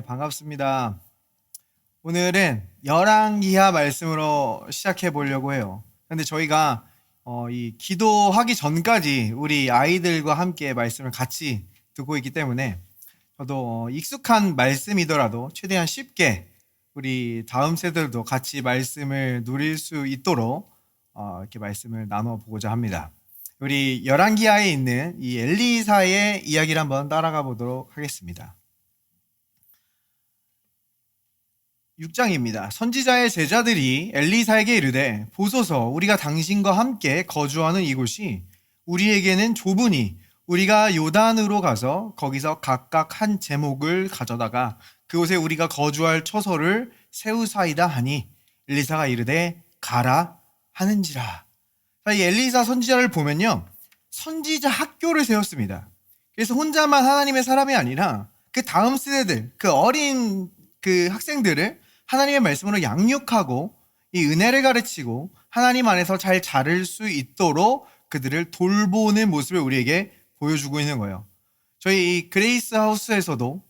반갑습니다. 오늘은 열왕기하 말씀으로 시작해 보려고 해요. 근데 저희가 이 기도하기 전까지 우리 아이들과 함께 말씀을 같이 듣고 있기 때문에 저도 익숙한 말씀이더라도 최대한 쉽게 우리 다음 세대들도 같이 말씀을 누릴 수 있도록 이렇게 말씀을 나눠 보고자 합니다. 우리 열왕기하에 있는 이 엘리사의 이야기를 한번 따라가 보도록 하겠습니다. 6장입니다. 선지자의 제자들이 엘리사에게 이르되 보소서 우리가 당신과 함께 거주하는 이곳이 우리에게는 좁으니 우리가 요단으로 가서 거기서 각각 한 제목을 가져다가 그곳에 우리가 거주할 처소를 세우사이다 하니 엘리사가 이르되 가라 하는지라. 이 엘리사 선지자를 보면요, 선지자 학교를 세웠습니다. 그래서 혼자만 하나님의 사람이 아니라 그 다음 세대들, 그 어린 그 학생들을 하나님의 말씀으로 양육하고 이 은혜를 가르치고 하나님 안에서 잘 자랄 수 있도록 그들을 돌보는 모습을 우리에게 보여주고 있는 거예요. 저희 이 그레이스 하우스에서도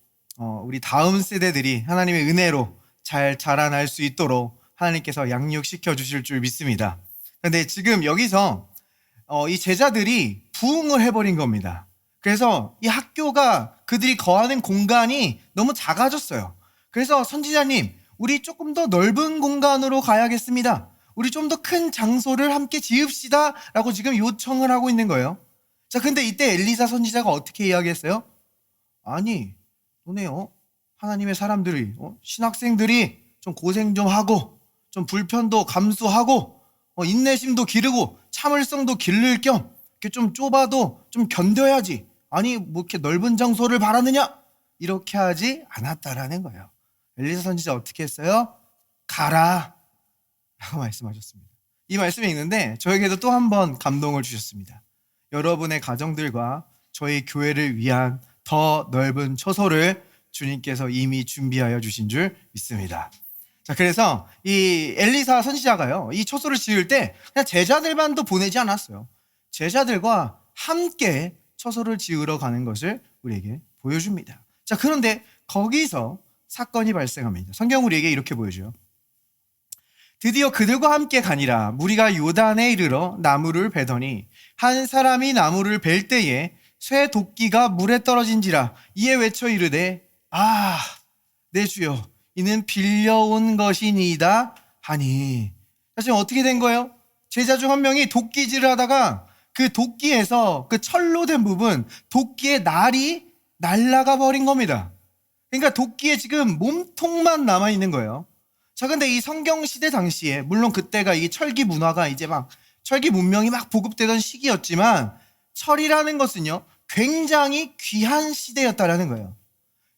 우리 다음 세대들이 하나님의 은혜로 잘 자라날 수 있도록 하나님께서 양육시켜 주실 줄 믿습니다. 그런데 지금 여기서 이 제자들이 부흥을 해버린 겁니다. 그래서 이 학교가 그들이 거하는 공간이 너무 작아졌어요. 그래서 선지자님, 우리 조금 더 넓은 공간으로 가야겠습니다. 우리 좀 더 큰 장소를 함께 지읍시다 라고 지금 요청을 하고 있는 거예요. 자, 근데 이때 엘리사 선지자가 어떻게 이야기했어요? 아니, 너네 하나님의 사람들이 신학생들이 좀 고생 좀 하고 좀 불편도 감수하고 인내심도 기르고 참을성도 기를 겸 이렇게 좀 좁아도 좀 견뎌야지. 아니 뭐 이렇게 넓은 장소를 바라느냐? 이렇게 하지 않았다라는 거예요. 엘리사 선지자 어떻게 했어요? 가라 라고 말씀하셨습니다. 이 말씀이 있는데 저에게도 또 한 번 감동을 주셨습니다. 여러분의 가정들과 저희 교회를 위한 더 넓은 처소를 주님께서 이미 준비하여 주신 줄 믿습니다. 자, 그래서 이 엘리사 선지자가요, 이 처소를 지을 때 그냥 제자들만도 보내지 않았어요. 제자들과 함께 처소를 지으러 가는 것을 우리에게 보여줍니다. 자, 그런데 거기서 사건이 발생합니다. 성경 우리에게 이렇게 보여줘요. 드디어 그들과 함께 가니라. 무리가 요단에 이르러 나무를 베더니 한 사람이 나무를 벨 때에 쇠 도끼가 물에 떨어진지라. 이에 외쳐 이르되 내 주여 이는 빌려온 것이니이다 하니. 지금 어떻게 된 거예요? 제자 중 한 명이 도끼질을 하다가 그 도끼에서 그 철로 된 부분, 도끼의 날이 날아가 버린 겁니다. 그러니까 도끼에 지금 몸통만 남아있는 거예요. 자, 근데 이 성경 시대 당시에, 물론 그때가 이 철기 문화가 이제 막, 철기 문명이 막 보급되던 시기였지만, 철이라는 것은요, 굉장히 귀한 시대였다라는 거예요.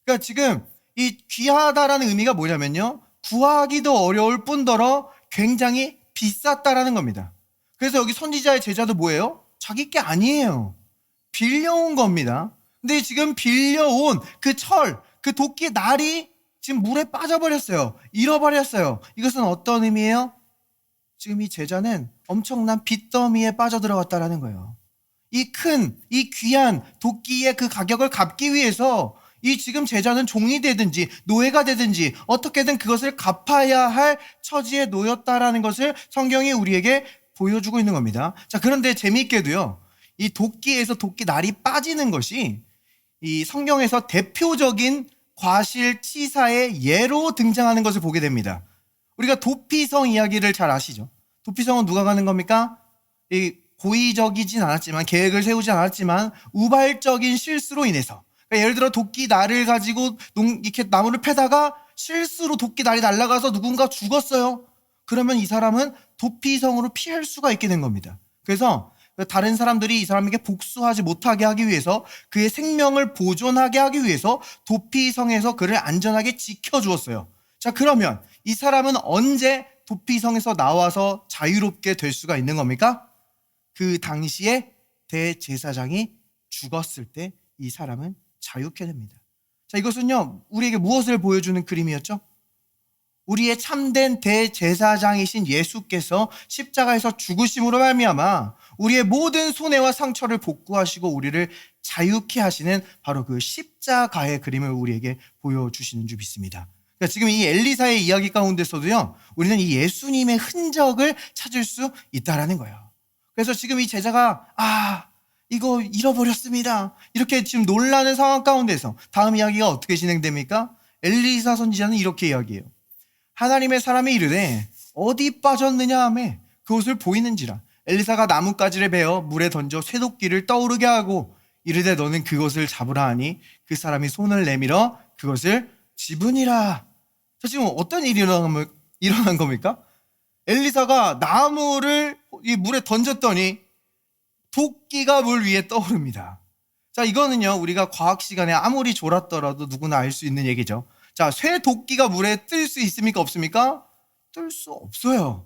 그러니까 지금 이 귀하다라는 의미가 뭐냐면요, 구하기도 어려울 뿐더러 굉장히 비쌌다라는 겁니다. 그래서 여기 선지자의 제자도 뭐예요? 자기 게 아니에요. 빌려온 겁니다. 근데 지금 빌려온 그 철, 그 도끼의 날이 지금 물에 빠져버렸어요. 잃어버렸어요. 이것은 어떤 의미예요? 지금 이 제자는 엄청난 빚더미에 빠져들어갔다라는 거예요. 이 귀한 도끼의 그 가격을 갚기 위해서 이 지금 제자는 종이 되든지 노예가 되든지 어떻게든 그것을 갚아야 할 처지에 놓였다라는 것을 성경이 우리에게 보여주고 있는 겁니다. 자, 그런데 재미있게도요, 이 도끼에서 도끼 날이 빠지는 것이 이 성경에서 대표적인 과실치사의 예로 등장하는 것을 보게 됩니다. 우리가 도피성 이야기를 잘 아시죠? 도피성은 누가 가는 겁니까? 이 고의적이진 않았지만, 계획을 세우지 않았지만 우발적인 실수로 인해서, 그러니까 예를 들어 도끼 날을 가지고 이렇게 나무를 패다가 실수로 도끼 날이 날아가서 누군가 죽었어요. 그러면 이 사람은 도피성으로 피할 수가 있게 된 겁니다. 그래서 다른 사람들이 이 사람에게 복수하지 못하게 하기 위해서, 그의 생명을 보존하게 하기 위해서 도피성에서 그를 안전하게 지켜주었어요. 자, 그러면 이 사람은 언제 도피성에서 나와서 자유롭게 될 수가 있는 겁니까? 그 당시에 대제사장이 죽었을 때 이 사람은 자유케 됩니다. 자, 이것은요, 우리에게 무엇을 보여주는 그림이었죠? 우리의 참된 대제사장이신 예수께서 십자가에서 죽으심으로 말미암아 우리의 모든 손해와 상처를 복구하시고 우리를 자유케 하시는 바로 그 십자가의 그림을 우리에게 보여주시는 줄 믿습니다. 그러니까 지금 이 엘리사의 이야기 가운데서도요, 우리는 이 예수님의 흔적을 찾을 수 있다라는 거예요. 그래서 지금 이 제자가 이거 잃어버렸습니다, 이렇게 지금 놀라는 상황 가운데서 다음 이야기가 어떻게 진행됩니까? 엘리사 선지자는 이렇게 이야기해요. 하나님의 사람이 이르되 어디 빠졌느냐 하매 그것을 보이는지라. 엘리사가 나뭇가지를 베어 물에 던져 쇠도끼를 떠오르게 하고 이르되 너는 그것을 잡으라 하니 그 사람이 손을 내밀어 그것을 집으니라. 자, 지금 어떤 일이 일어난 겁니까? 엘리사가 나무를 이 물에 던졌더니 도끼가 물 위에 떠오릅니다. 자, 이거는요, 우리가 과학 시간에 아무리 졸았더라도 누구나 알 수 있는 얘기죠. 자, 쇠 도끼가 물에 뜰 수 있습니까? 없습니까? 뜰 수 없어요.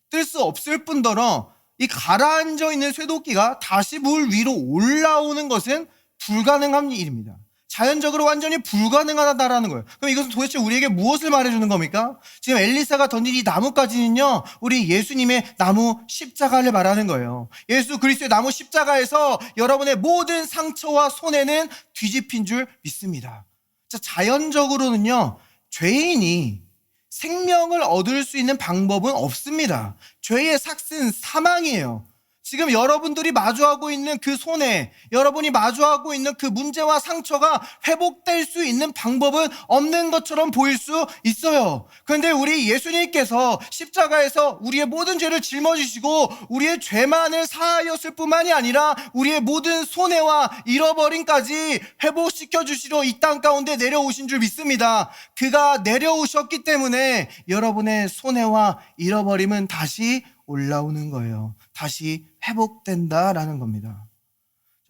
뜰 수 없을 뿐더러 이 가라앉아 있는 쇠도끼가 다시 물 위로 올라오는 것은 불가능한 일입니다. 자연적으로 완전히 불가능하다라는 거예요. 그럼 이것은 도대체 우리에게 무엇을 말해주는 겁니까? 지금 엘리사가 던진 이 나무까지는요, 우리 예수님의 나무 십자가를 말하는 거예요. 예수 그리스도의 나무 십자가에서 여러분의 모든 상처와 손해는 뒤집힌 줄 믿습니다. 자, 자연적으로는요, 죄인이 생명을 얻을 수 있는 방법은 없습니다. 죄의 삭은 사망이에요. 지금 여러분들이 마주하고 있는 그 손해, 여러분이 마주하고 있는 그 문제와 상처가 회복될 수 있는 방법은 없는 것처럼 보일 수 있어요. 그런데 우리 예수님께서 십자가에서 우리의 모든 죄를 짊어지시고 우리의 죄만을 사하였을 뿐만이 아니라 우리의 모든 손해와 잃어버림까지 회복시켜 주시러 이 땅 가운데 내려오신 줄 믿습니다. 그가 내려오셨기 때문에 여러분의 손해와 잃어버림은 다시 올라오는 거예요. 다시 회복된다라는 겁니다.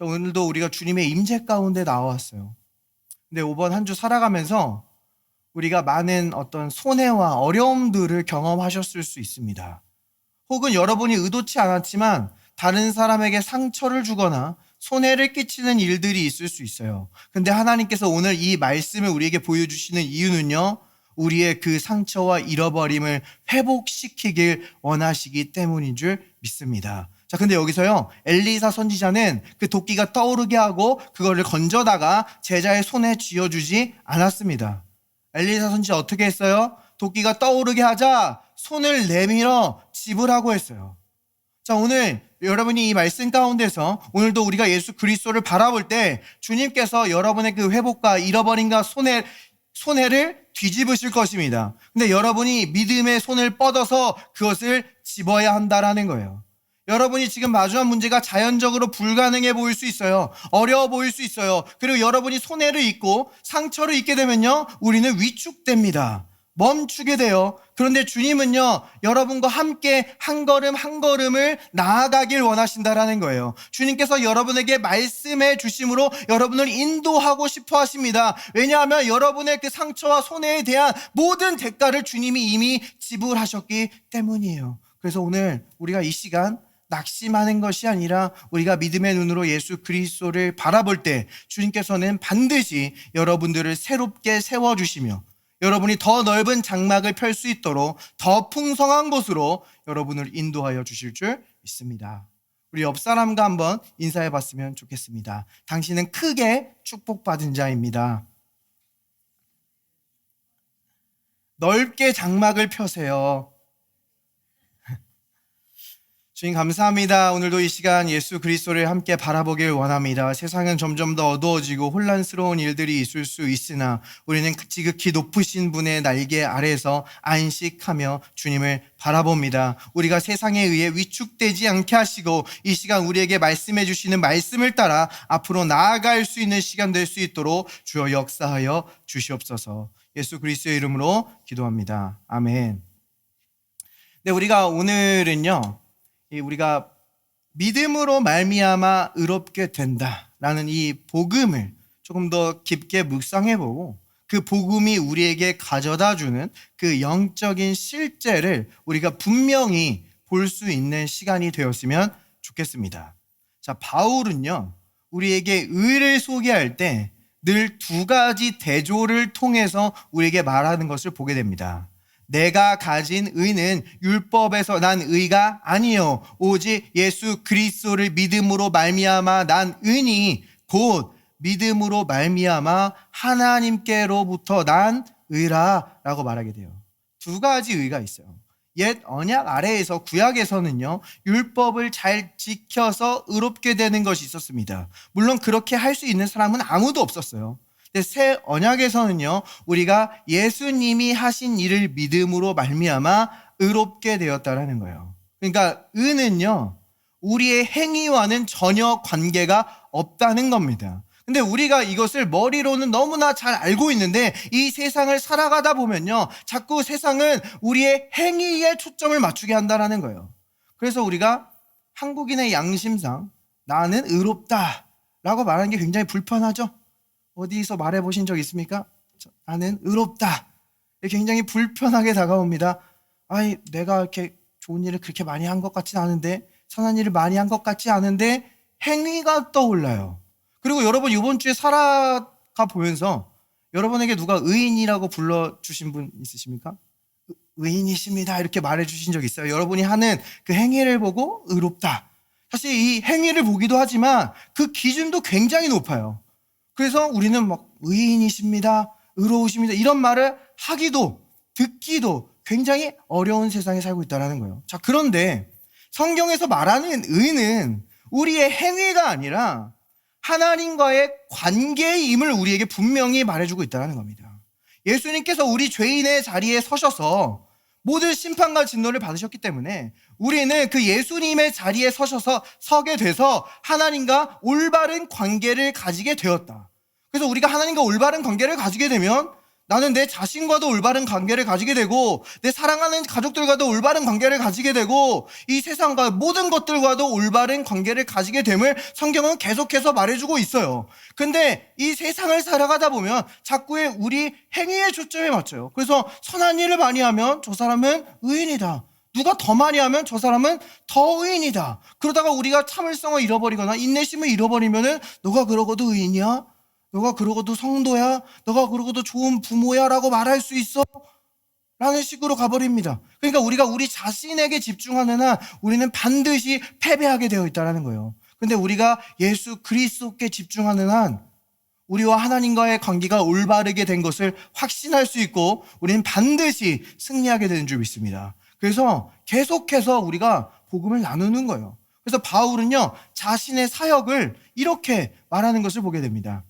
오늘도 우리가 주님의 임재 가운데 나왔어요. 근데 이번 한 주 살아가면서 우리가 많은 어떤 손해와 어려움들을 경험하셨을 수 있습니다. 혹은 여러분이 의도치 않았지만 다른 사람에게 상처를 주거나 손해를 끼치는 일들이 있을 수 있어요. 근데 하나님께서 오늘 이 말씀을 우리에게 보여주시는 이유는요, 우리의 그 상처와 잃어버림을 회복시키길 원하시기 때문인 줄 믿습니다. 자, 근데 여기서요, 엘리사 선지자는 그 도끼가 떠오르게 하고 그거를 건져다가 제자의 손에 쥐어주지 않았습니다. 엘리사 선지자 어떻게 했어요? 도끼가 떠오르게 하자 손을 내밀어 집으라고 했어요. 자, 오늘 여러분이 이 말씀 가운데서 오늘도 우리가 예수 그리스도를 바라볼 때 주님께서 여러분의 그 회복과 잃어버림과 손해를 뒤집으실 것입니다. 근데 여러분이 믿음의 손을 뻗어서 그것을 집어야 한다라는 거예요. 여러분이 지금 마주한 문제가 자연적으로 불가능해 보일 수 있어요. 어려워 보일 수 있어요. 그리고 여러분이 손해를 입고 상처를 입게 되면요, 우리는 위축됩니다. 멈추게 돼요. 그런데 주님은요, 여러분과 함께 한 걸음 한 걸음을 나아가길 원하신다라는 거예요. 주님께서 여러분에게 말씀해 주심으로 여러분을 인도하고 싶어 하십니다. 왜냐하면 여러분의 그 상처와 손해에 대한 모든 대가를 주님이 이미 지불하셨기 때문이에요. 그래서 오늘 우리가 이 시간 낙심하는 것이 아니라 우리가 믿음의 눈으로 예수 그리스도를 바라볼 때 주님께서는 반드시 여러분들을 새롭게 세워주시며 여러분이 더 넓은 장막을 펼 수 있도록 더 풍성한 곳으로 여러분을 인도하여 주실 줄 믿습니다. 우리 옆 사람과 한번 인사해 봤으면 좋겠습니다. 당신은 크게 축복받은 자입니다. 넓게 장막을 펴세요. 주님 감사합니다. 오늘도 이 시간 예수 그리스도를 함께 바라보길 원합니다. 세상은 점점 더 어두워지고 혼란스러운 일들이 있을 수 있으나 우리는 지극히 높으신 분의 날개 아래에서 안식하며 주님을 바라봅니다. 우리가 세상에 의해 위축되지 않게 하시고 이 시간 우리에게 말씀해 주시는 말씀을 따라 앞으로 나아갈 수 있는 시간 될 수 있도록 주여 역사하여 주시옵소서. 예수 그리스도의 이름으로 기도합니다. 아멘. 네, 우리가 오늘은요, 우리가 믿음으로 말미암아 의롭게 된다라는 이 복음을 조금 더 깊게 묵상해보고 그 복음이 우리에게 가져다주는 그 영적인 실제를 우리가 분명히 볼 수 있는 시간이 되었으면 좋겠습니다. 자, 바울은요, 우리에게 의를 소개할 때 늘 두 가지 대조를 통해서 우리에게 말하는 것을 보게 됩니다. 내가 가진 의는 율법에서 난 의가 아니요 오직 예수 그리스도를 믿음으로 말미암아 난 의니 곧 믿음으로 말미암아 하나님께로부터 난 의라라고 말하게 돼요. 두 가지 의가 있어요. 옛 언약 아래에서 구약에서는요, 율법을 잘 지켜서 의롭게 되는 것이 있었습니다. 물론 그렇게 할 수 있는 사람은 아무도 없었어요. 근데 새 언약에서는요, 우리가 예수님이 하신 일을 믿음으로 말미암아 의롭게 되었다라는 거예요. 그러니까 의는요, 우리의 행위와는 전혀 관계가 없다는 겁니다. 근데 우리가 이것을 머리로는 너무나 잘 알고 있는데 이 세상을 살아가다 보면요, 자꾸 세상은 우리의 행위에 초점을 맞추게 한다는 거예요. 그래서 우리가 한국인의 양심상 나는 의롭다 라고 말하는 게 굉장히 불편하죠. 어디서 말해보신 적 있습니까? 나는 의롭다. 굉장히 불편하게 다가옵니다. 아니, 내가 이렇게 좋은 일을 그렇게 많이 한 것 같진 않은데, 선한 일을 많이 한 것 같지 않은데 행위가 떠올라요. 그리고 여러분 이번 주에 살아가 보면서 여러분에게 누가 의인이라고 불러주신 분 있으십니까? 의인이십니다 이렇게 말해주신 적 있어요? 여러분이 하는 그 행위를 보고 의롭다. 사실 이 행위를 보기도 하지만 그 기준도 굉장히 높아요. 그래서 우리는 막 의인이십니다, 의로우십니다 이런 말을 하기도 듣기도 굉장히 어려운 세상에 살고 있다는 거예요. 자, 그런데 성경에서 말하는 의는 우리의 행위가 아니라 하나님과의 관계임을 우리에게 분명히 말해주고 있다는 겁니다. 예수님께서 우리 죄인의 자리에 서셔서 모든 심판과 진노를 받으셨기 때문에 우리는 그 예수님의 자리에 서게 돼서 하나님과 올바른 관계를 가지게 되었다. 그래서 우리가 하나님과 올바른 관계를 가지게 되면 나는 내 자신과도 올바른 관계를 가지게 되고 내 사랑하는 가족들과도 올바른 관계를 가지게 되고 이 세상과 모든 것들과도 올바른 관계를 가지게 됨을 성경은 계속해서 말해주고 있어요. 근데 이 세상을 살아가다 보면 자꾸의 우리 행위에 초점에 맞춰요. 그래서 선한 일을 많이 하면 저 사람은 의인이다. 누가 더 많이 하면 저 사람은 더 의인이다. 그러다가 우리가 참을성을 잃어버리거나 인내심을 잃어버리면은 너가 그러고도 의인이야? 너가 그러고도 성도야? 너가 그러고도 좋은 부모야? 라고 말할 수 있어? 라는 식으로 가버립니다. 그러니까 우리가 우리 자신에게 집중하는 한 우리는 반드시 패배하게 되어 있다는 거예요. 근데 우리가 예수 그리스도께 집중하는 한 우리와 하나님과의 관계가 올바르게 된 것을 확신할 수 있고 우리는 반드시 승리하게 되는 줄 믿습니다. 그래서 계속해서 우리가 복음을 나누는 거예요. 그래서 바울은요, 자신의 사역을 이렇게 말하는 것을 보게 됩니다.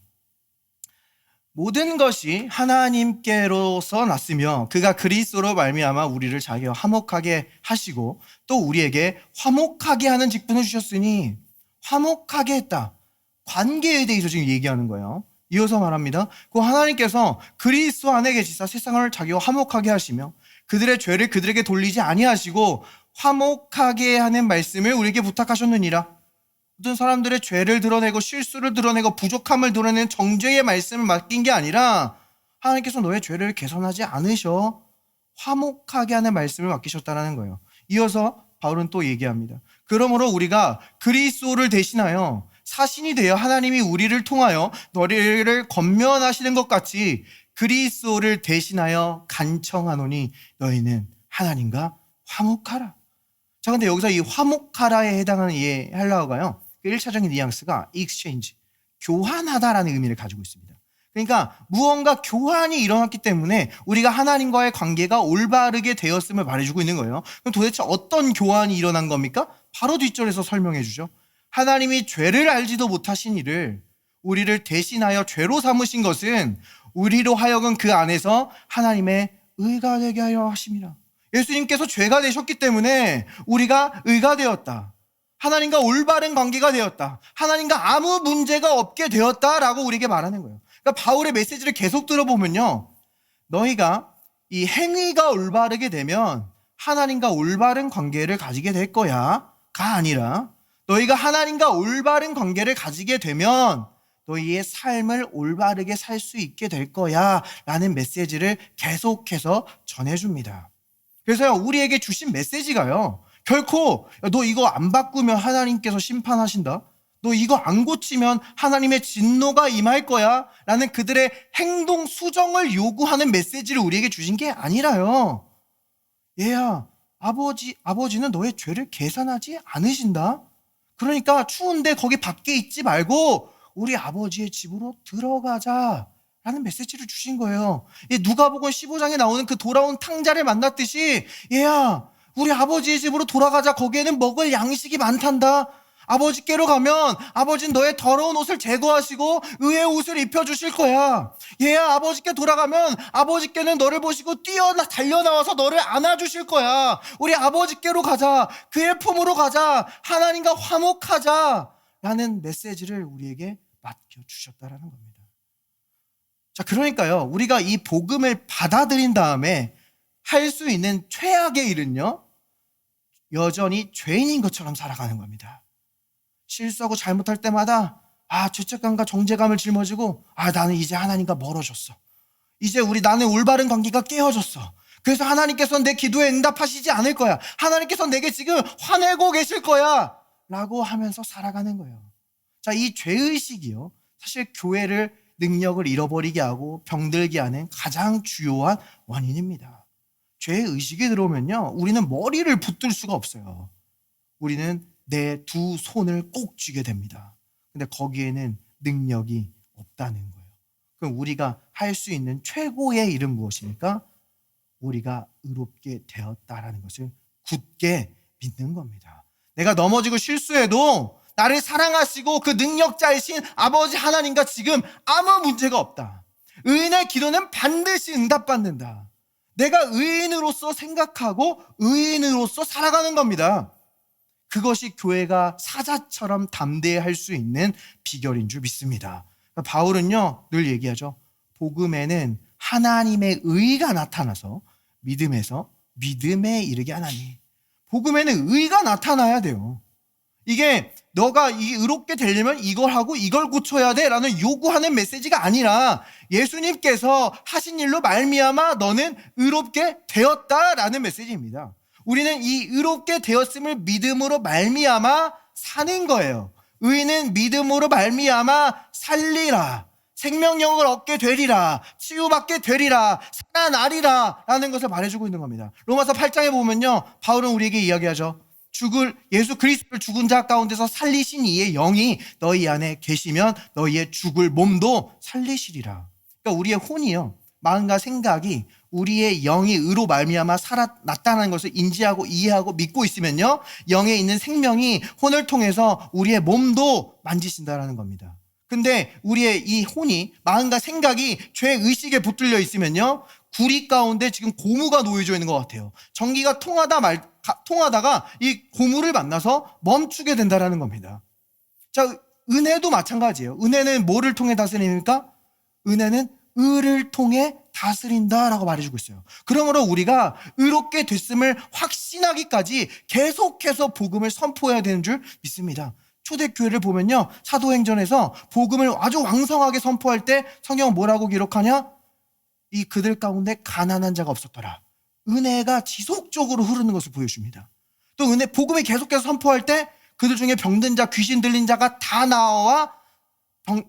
모든 것이 하나님께로서 났으며 그가 그리스도로 말미암아 우리를 자기와 화목하게 하시고 또 우리에게 화목하게 하는 직분을 주셨으니 화목하게 했다. 관계에 대해서 지금 얘기하는 거예요. 이어서 말합니다. 그 하나님께서 그리스도 안에 계시사 세상을 자기와 화목하게 하시며 그들의 죄를 그들에게 돌리지 아니하시고 화목하게 하는 말씀을 우리에게 부탁하셨느니라. 모든 사람들의 죄를 드러내고 실수를 드러내고 부족함을 드러내는 정죄의 말씀을 맡긴 게 아니라 하나님께서 너의 죄를 개선하지 않으셔 화목하게 하는 말씀을 맡기셨다는 거예요. 이어서 바울은 또 얘기합니다. 그러므로 우리가 그리스도를 대신하여 사신이 되어 하나님이 우리를 통하여 너희를 권면하시는 것 같이 그리스도를 대신하여 간청하노니 너희는 하나님과 화목하라. 자, 근데 여기서 이 화목하라에 해당하는 이 헬라어가요, 1차적인 뉘앙스가 exchange, 교환하다라는 의미를 가지고 있습니다. 그러니까 무언가 교환이 일어났기 때문에 우리가 하나님과의 관계가 올바르게 되었음을 말해주고 있는 거예요. 그럼 도대체 어떤 교환이 일어난 겁니까? 바로 뒷절에서 설명해 주죠. 하나님이 죄를 알지도 못하신 이를 우리를 대신하여 죄로 삼으신 것은 우리로 하여금 그 안에서 하나님의 의가 되게 하려 하심이라. 예수님께서 죄가 되셨기 때문에 우리가 의가 되었다. 하나님과 올바른 관계가 되었다. 하나님과 아무 문제가 없게 되었다라고 우리에게 말하는 거예요. 그러니까 바울의 메시지를 계속 들어보면요, 너희가 이 행위가 올바르게 되면 하나님과 올바른 관계를 가지게 될 거야가 아니라 너희가 하나님과 올바른 관계를 가지게 되면 너희의 삶을 올바르게 살 수 있게 될 거야 라는 메시지를 계속해서 전해줍니다. 그래서 우리에게 주신 메시지가요, 결코 너 이거 안 바꾸면 하나님께서 심판하신다, 너 이거 안 고치면 하나님의 진노가 임할 거야 라는 그들의 행동 수정을 요구하는 메시지를 우리에게 주신 게 아니라요, 얘야, 아버지는 너의 죄를 계산하지 않으신다. 그러니까 추운데 거기 밖에 있지 말고 우리 아버지의 집으로 들어가자 라는 메시지를 주신 거예요. 누가복음 15장에 나오는 그 돌아온 탕자를 만났듯이, 얘야, 우리 아버지의 집으로 돌아가자. 거기에는 먹을 양식이 많단다. 아버지께로 가면 아버지는 너의 더러운 옷을 제거하시고 의의 옷을 입혀주실 거야. 얘야, 아버지께 돌아가면 아버지께는 너를 보시고 달려나와서 너를 안아주실 거야. 우리 아버지께로 가자. 그의 품으로 가자. 하나님과 화목하자 라는 메시지를 우리에게 맡겨주셨다라는 겁니다. 자, 그러니까요, 우리가 이 복음을 받아들인 다음에 할 수 있는 최악의 일은요, 여전히 죄인인 것처럼 살아가는 겁니다. 실수하고 잘못할 때마다 죄책감과 정죄감을 짊어지고 나는 이제 하나님과 멀어졌어. 이제 나는 올바른 관계가 깨어졌어. 그래서 하나님께서는 내 기도에 응답하시지 않을 거야. 하나님께서는 내게 지금 화내고 계실 거야 라고 하면서 살아가는 거예요. 자, 이 죄의식이요, 사실 교회를 능력을 잃어버리게 하고 병들게 하는 가장 주요한 원인입니다. 죄의식이 들어오면요, 우리는 머리를 붙들 수가 없어요. 우리는 내 두 손을 꼭 쥐게 됩니다. 근데 거기에는 능력이 없다는 거예요. 그럼 우리가 할 수 있는 최고의 일은 무엇입니까? 우리가 의롭게 되었다라는 것을 굳게 믿는 겁니다. 내가 넘어지고 실수해도 나를 사랑하시고 그 능력자이신 아버지 하나님과 지금 아무 문제가 없다. 의인의 기도는 반드시 응답받는다. 내가 의인으로서 생각하고 의인으로서 살아가는 겁니다. 그것이 교회가 사자처럼 담대할 수 있는 비결인 줄 믿습니다. 바울은요, 늘 얘기하죠. 복음에는 하나님의 의가 나타나서 믿음에서 믿음에 이르게 하나니. 복음에는 의가 나타나야 돼요. 이게 너가 의롭게 되려면 이걸 하고 이걸 고쳐야 돼 라는 요구하는 메시지가 아니라 예수님께서 하신 일로 말미암아 너는 의롭게 되었다라는 메시지입니다. 우리는 이 의롭게 되었음을 믿음으로 말미암아 사는 거예요. 의인은 믿음으로 말미암아 살리라. 생명력을 얻게 되리라. 치유받게 되리라. 살아나리라 라는 것을 말해주고 있는 겁니다. 로마서 8장에 보면요, 바울은 우리에게 이야기하죠. 예수 그리스도를 죽은 자 가운데서 살리신 이의 영이 너희 안에 계시면 너희의 죽을 몸도 살리시리라. 그러니까 우리의 혼이요, 마음과 생각이 우리의 영이 의로 말미암아 살아났다는 것을 인지하고 이해하고 믿고 있으면요, 영에 있는 생명이 혼을 통해서 우리의 몸도 만지신다라는 겁니다. 근데 우리의 이 혼이, 마음과 생각이 죄의식에 붙들려 있으면요, 구리 가운데 지금 고무가 놓여져 있는 것 같아요. 전기가 통하다가 이 고무를 만나서 멈추게 된다라는 겁니다. 자, 은혜도 마찬가지예요. 은혜는 뭐를 통해 다스립니까? 은혜는 의를 통해 다스린다라고 말해주고 있어요. 그러므로 우리가 의롭게 됐음을 확신하기까지 계속해서 복음을 선포해야 되는 줄 믿습니다. 초대교회를 보면요, 사도행전에서 복음을 아주 왕성하게 선포할 때 성경은 뭐라고 기록하냐? 이 그들 가운데 가난한 자가 없었더라. 은혜가 지속적으로 흐르는 것을 보여줍니다. 또 복음을 계속해서 선포할 때 그들 중에 병든 자, 귀신 들린 자가 다 나와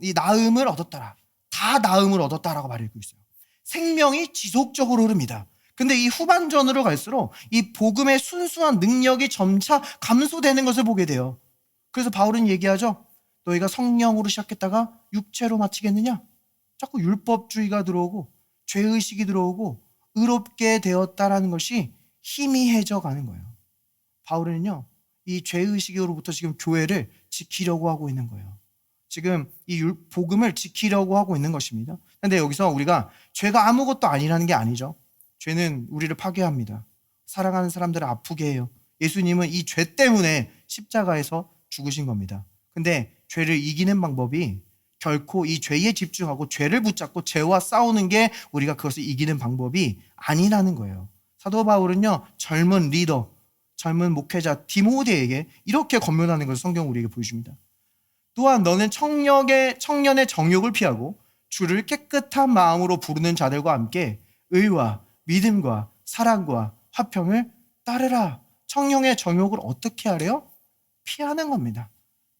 이 나음을 얻었더라. 다 나음을 얻었다라고 말하고 있어요. 생명이 지속적으로 흐릅니다. 근데 이 후반전으로 갈수록 이 복음의 순수한 능력이 점차 감소되는 것을 보게 돼요. 그래서 바울은 얘기하죠. 너희가 성령으로 시작했다가 육체로 마치겠느냐? 자꾸 율법주의가 들어오고 죄의식이 들어오고 의롭게 되었다라는 것이 희미해져 가는 거예요. 바울은요, 이 죄의식으로부터 지금 교회를 지키려고 하고 있는 거예요. 지금 이 복음을 지키려고 하고 있는 것입니다. 그런데 여기서 우리가 죄가 아무것도 아니라는 게 아니죠. 죄는 우리를 파괴합니다. 사랑하는 사람들을 아프게 해요. 예수님은 이 죄 때문에 십자가에서 죽으신 겁니다. 근데 죄를 이기는 방법이 결코 이 죄에 집중하고 죄를 붙잡고 죄와 싸우는 게 우리가 그것을 이기는 방법이 아니라는 거예요. 사도 바울은요, 젊은 리더, 젊은 목회자 디모데에게 이렇게 권면하는 것을 성경 우리에게 보여줍니다. 또한 너는 청년의 정욕을 피하고 주를 깨끗한 마음으로 부르는 자들과 함께 의와 믿음과 사랑과 화평을 따르라. 청년의 정욕을 어떻게 하래요? 피하는 겁니다.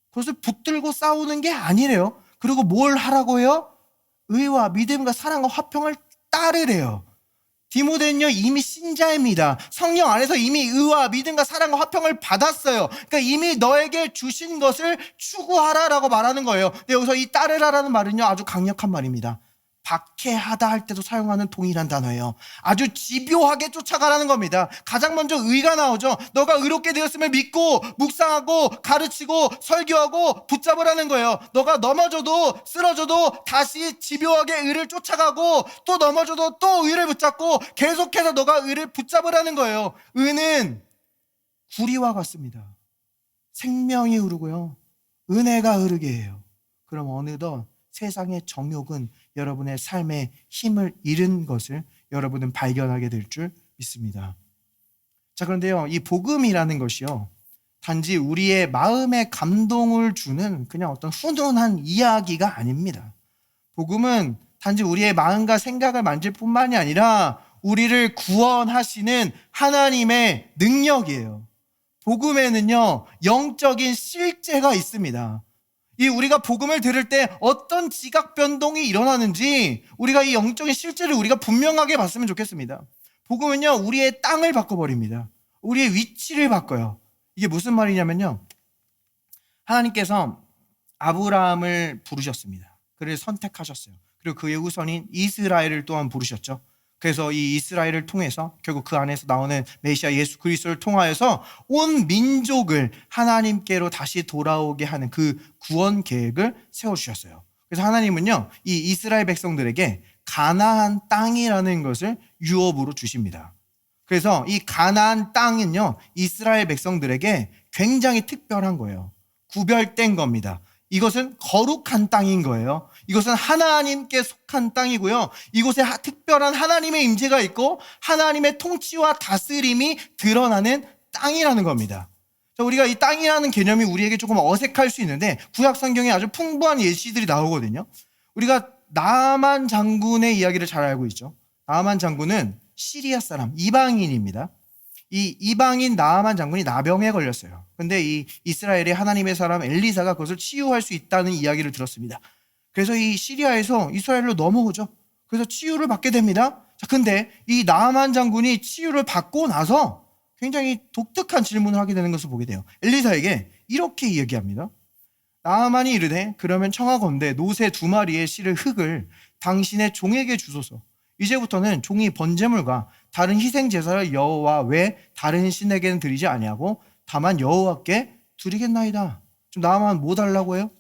그것을 붙들고 싸우는 게 아니래요. 그리고 뭘 하라고 해요? 의와 믿음과 사랑과 화평을 따르래요. 디모데는요 이미 신자입니다. 성령 안에서 이미 의와 믿음과 사랑과 화평을 받았어요. 그러니까 이미 너에게 주신 것을 추구하라라고 말하는 거예요. 근데 여기서 이 따르라라는 말은요 아주 강력한 말입니다. 박해하다 할 때도 사용하는 동일한 단어예요. 아주 집요하게 쫓아가라는 겁니다. 가장 먼저 의가 나오죠. 너가 의롭게 되었음을 믿고 묵상하고 가르치고 설교하고 붙잡으라는 거예요. 너가 넘어져도 쓰러져도 다시 집요하게 의를 쫓아가고 또 넘어져도 또 의를 붙잡고 계속해서 너가 의를 붙잡으라는 거예요. 의는 구리와 같습니다. 생명이 흐르고요. 은혜가 흐르게 해요. 그럼 어느덧 세상의 정욕은 여러분의 삶에 힘을 잃은 것을 여러분은 발견하게 될 줄 믿습니다. 자, 그런데요, 이 복음이라는 것이요, 단지 우리의 마음에 감동을 주는 그냥 어떤 훈훈한 이야기가 아닙니다. 복음은 단지 우리의 마음과 생각을 만질 뿐만이 아니라 우리를 구원하시는 하나님의 능력이에요. 복음에는요, 영적인 실제가 있습니다. 이 우리가 복음을 들을 때 어떤 지각 변동이 일어나는지 우리가 이 영적인 실제를 우리가 분명하게 봤으면 좋겠습니다. 복음은요 우리의 땅을 바꿔버립니다. 우리의 위치를 바꿔요. 이게 무슨 말이냐면요, 하나님께서 아브라함을 부르셨습니다. 그를 선택하셨어요. 그리고 그의 후손인 이스라엘을 또한 부르셨죠. 그래서 이 이스라엘을 통해서 결국 그 안에서 나오는 메시아 예수 그리스도를 통하여서 온 민족을 하나님께로 다시 돌아오게 하는 그 구원 계획을 세워주셨어요. 그래서 하나님은요 이 이스라엘 백성들에게 가나안 땅이라는 것을 유업으로 주십니다. 그래서 이 가나안 땅은요 이스라엘 백성들에게 굉장히 특별한 거예요. 구별된 겁니다. 이것은 거룩한 땅인 거예요. 이것은 하나님께 속한 땅이고요. 이곳에 특별한 하나님의 임재가 있고 하나님의 통치와 다스림이 드러나는 땅이라는 겁니다. 자, 우리가 이 땅이라는 개념이 우리에게 조금 어색할 수 있는데 구약 성경에 아주 풍부한 예시들이 나오거든요. 우리가 나만 장군의 이야기를 잘 알고 있죠. 나만 장군은 시리아 사람, 이방인입니다. 이 이방인 나아만 장군이 나병에 걸렸어요. 근데 이 이스라엘의 하나님의 사람 엘리사가 그것을 치유할 수 있다는 이야기를 들었습니다. 그래서 이 시리아에서 이스라엘로 넘어오죠. 그래서 치유를 받게 됩니다. 자, 근데 이 나아만 장군이 치유를 받고 나서 굉장히 독특한 질문을 하게 되는 것을 보게 돼요. 엘리사에게 이렇게 이야기합니다. 나아만이 이르되 그러면 청하건대 노새 2마리의 실을 흙을 당신의 종에게 주소서. 이제부터는 종이 번제물과 다른 희생 제사를 여호와 외 다른 신에게는 드리지 아니하고 다만 여호와께 드리겠나이다. 좀 나만 뭐 달라고 해요?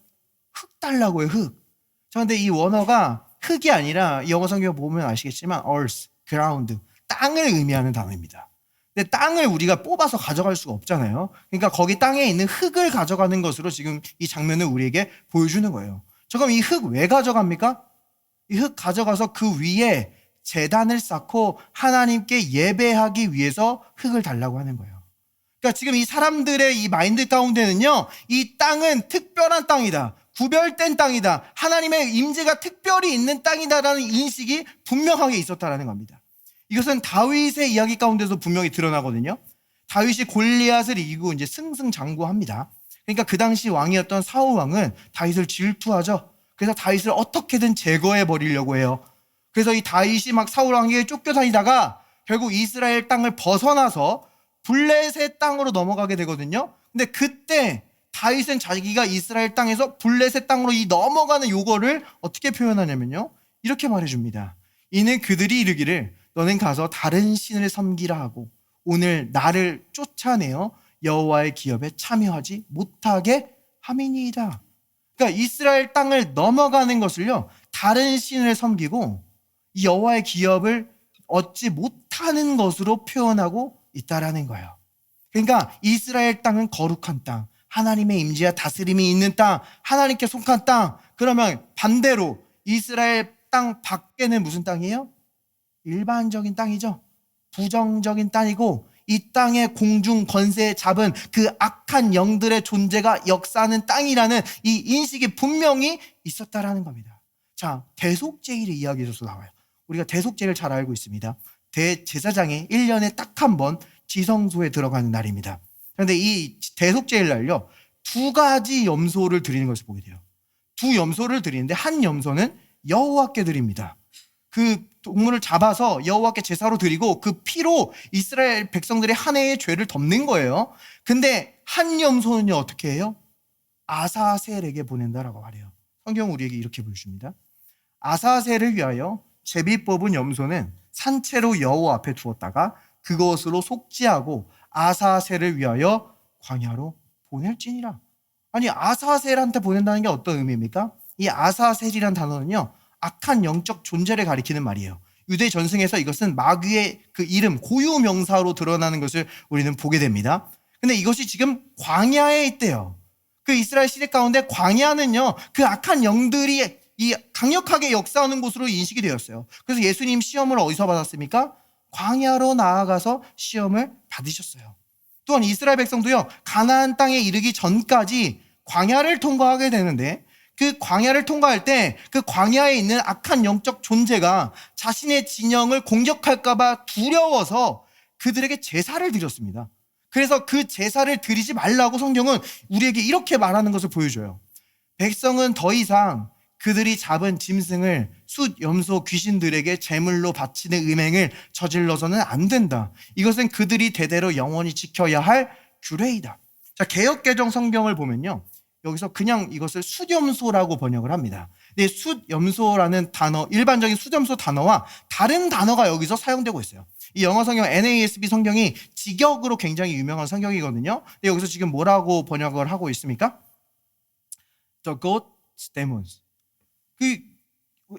흙 달라고 해요. 흙. 자, 근데 이 원어가 흙이 아니라 영어 성경 보면 아시겠지만 earth, ground, 땅을 의미하는 단어입니다. 근데 땅을 우리가 뽑아서 가져갈 수가 없잖아요. 그러니까 거기 땅에 있는 흙을 가져가는 것으로 지금 이 장면을 우리에게 보여주는 거예요. 자, 그럼 이 흙 왜 가져갑니까? 이 흙 가져가서 그 위에 제단을 쌓고 하나님께 예배하기 위해서 흙을 달라고 하는 거예요. 그러니까 지금 이 사람들의 이 마인드 가운데는요, 이 땅은 특별한 땅이다, 구별된 땅이다, 하나님의 임재가 특별히 있는 땅이다라는 인식이 분명하게 있었다라는 겁니다. 이것은 다윗의 이야기 가운데서 분명히 드러나거든요. 다윗이 골리앗을 이기고 이제 승승장구합니다. 그러니까 그 당시 왕이었던 사울 왕은 다윗을 질투하죠. 그래서 다윗을 어떻게든 제거해 버리려고 해요. 그래서 이 다윗이 막 사울 왕에게 쫓겨다니다가 결국 이스라엘 땅을 벗어나서 블레셋 땅으로 넘어가게 되거든요. 근데 그때 다윗은 자기가 이스라엘 땅에서 블레셋 땅으로 이 넘어가는 요거를 어떻게 표현하냐면요, 이렇게 말해줍니다. 이는 그들이 이르기를 너는 가서 다른 신을 섬기라 하고 오늘 나를 쫓아내어 여호와의 기업에 참여하지 못하게 함이니이다. 그러니까 이스라엘 땅을 넘어가는 것을요, 다른 신을 섬기고 여호와의 기업을 얻지 못하는 것으로 표현하고 있다라는 거예요. 그러니까 이스라엘 땅은 거룩한 땅, 하나님의 임재와 다스림이 있는 땅, 하나님께 속한 땅. 그러면 반대로 이스라엘 땅 밖에는 무슨 땅이에요? 일반적인 땅이죠. 부정적인 땅이고 이 땅의 공중 권세 잡은 그 악한 영들의 존재가 역사하는 땅이라는 이 인식이 분명히 있었다라는 겁니다. 자, 대속제일의 이야기에서 나와요. 우리가 대속제를 잘 알고 있습니다. 대제사장이 1년에 딱 한 번 지성소에 들어가는 날입니다. 그런데 이 대속제일 날요, 2가지 염소를 드리는 것을 보게 돼요. 2 염소를 드리는데 한 염소는 여호와께 드립니다. 그 동물을 잡아서 여호와께 제사로 드리고 그 피로 이스라엘 백성들의 한 해의 죄를 덮는 거예요. 근데 한 염소는요 어떻게 해요? 아사셀에게 보낸다라고 말해요. 성경은 우리에게 이렇게 보여줍니다. 아사셀을 위하여 제비 뽑은 염소는 산채로 여호와 앞에 두었다가 그것으로 속죄하고 아사셀을 위하여 광야로 보낼지니라. 아니, 아사셀한테 보낸다는 게 어떤 의미입니까? 이 아사셀이란 단어는요 악한 영적 존재를 가리키는 말이에요. 유대 전승에서 이것은 마귀의 그 이름, 고유 명사로 드러나는 것을 우리는 보게 됩니다. 근데 이것이 지금 광야에 있대요. 그 이스라엘 시대 가운데 광야는요 그 악한 영들이 이 강력하게 역사하는 곳으로 인식이 되었어요. 그래서 예수님 시험을 어디서 받았습니까? 광야로 나아가서 시험을 받으셨어요. 또한 이스라엘 백성도요 가나안 땅에 이르기 전까지 광야를 통과하게 되는데, 그 광야를 통과할 때 그 광야에 있는 악한 영적 존재가 자신의 진영을 공격할까 봐 두려워서 그들에게 제사를 드렸습니다. 그래서 그 제사를 드리지 말라고 성경은 우리에게 이렇게 말하는 것을 보여줘요. 백성은 더 이상 그들이 잡은 짐승을 숫, 염소, 귀신들에게 제물로 바치는 음행을 저질러서는 안 된다. 이것은 그들이 대대로 영원히 지켜야 할 규례이다. 자, 개역개정 성경을 보면요 여기서 그냥 이것을 숫염소라고 번역을 합니다. 근데 숫염소라는 단어, 일반적인 숫염소 단어와 다른 단어가 여기서 사용되고 있어요. 이 영어 성경 NASB 성경이 직역으로 굉장히 유명한 성경이거든요. 근데 여기서 지금 뭐라고 번역을 하고 있습니까? The goat's demons. 그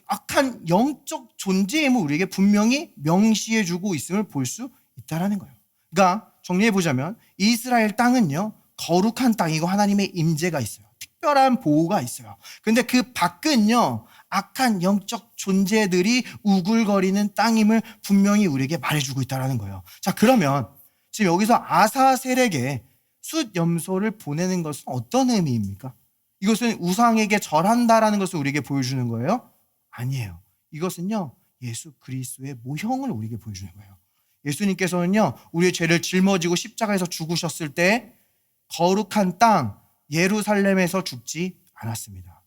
악한 영적 존재임을 우리에게 분명히 명시해주고 있음을 볼 수 있다는 거예요. 그러니까 정리해보자면 이스라엘 땅은요 거룩한 땅이고 하나님의 임재가 있어요. 특별한 보호가 있어요. 근데 그 밖은요 악한 영적 존재들이 우글거리는 땅임을 분명히 우리에게 말해주고 있다는 거예요. 자, 그러면 지금 여기서 아사셀에게 숫염소를 보내는 것은 어떤 의미입니까? 이것은 우상에게 절한다라는 것을 우리에게 보여주는 거예요? 아니에요. 이것은요 예수 그리스도의 모형을 우리에게 보여주는 거예요. 예수님께서는요 우리의 죄를 짊어지고 십자가에서 죽으셨을 때 거룩한 땅 예루살렘에서 죽지 않았습니다.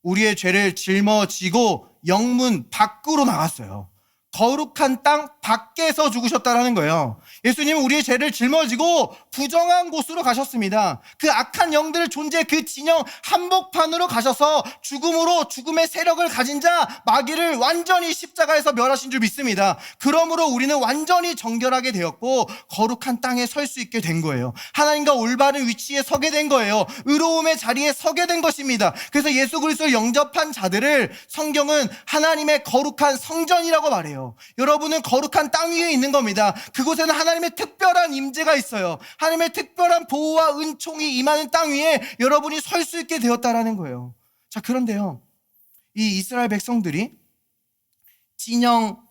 우리의 죄를 짊어지고 영문 밖으로 나갔어요. 거룩한 땅 밖에서 죽으셨다라는 거예요. 예수님은 우리의 죄를 짊어지고 부정한 곳으로 가셨습니다. 그 악한 영들 존재 그 진영 한복판으로 가셔서 죽음으로 죽음의 세력을 가진 자 마귀를 완전히 십자가에서 멸하신 줄 믿습니다. 그러므로 우리는 완전히 정결하게 되었고 거룩한 땅에 설 수 있게 된 거예요. 하나님과 올바른 위치에 서게 된 거예요. 의로움의 자리에 서게 된 것입니다. 그래서 예수 그리스도를 영접한 자들을 성경은 하나님의 거룩한 성전이라고 말해요. 여러분은 거룩한 땅 위에 있는 겁니다. 그곳에는 하나님의 특별한 임재가 있어요. 하나님의 특별한 보호와 은총이 임하는 땅 위에 여러분이 설 수 있게 되었다라는 거예요. 자, 그런데요 이 이스라엘 백성들이 진영